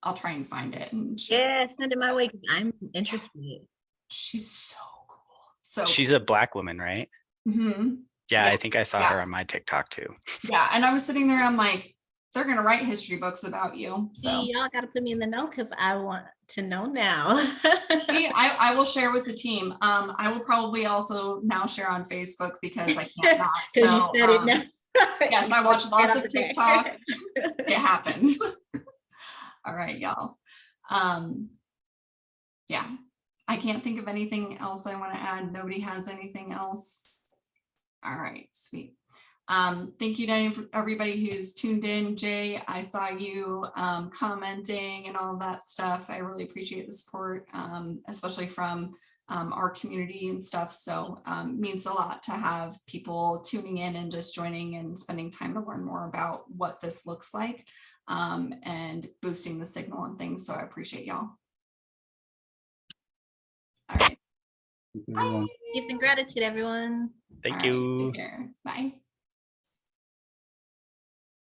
I'll try and find it and Yeah, send it my way because I'm interested. she's so cool. So She's a Black woman, right? Mhm. Yeah, Yeah. I think I saw Yeah. her on my TikTok too. Yeah, and I was sitting there, I'm like, they're gonna write history books about you. So See, y'all gotta put me in the know because I want to know now. see, I will share with the team. I will probably also now share on Facebook because I can't not. Because So you said it now. yes, I watch lots of TikTok. TikTok. It happens. All right, y'all. Yeah, I can't think of anything else I want to add. Nobody has anything else. All right, sweet. Thank you to everybody who's tuned in. Jay, I saw you commenting and all of that stuff. I really appreciate the support, especially from our community and stuff. So means a lot to have people tuning in and just joining and spending time to learn more about what this looks like and boosting the signal and things. So I appreciate y'all. All right. Everyone. Peace and gratitude, everyone. Thank All right, you. take care. Bye.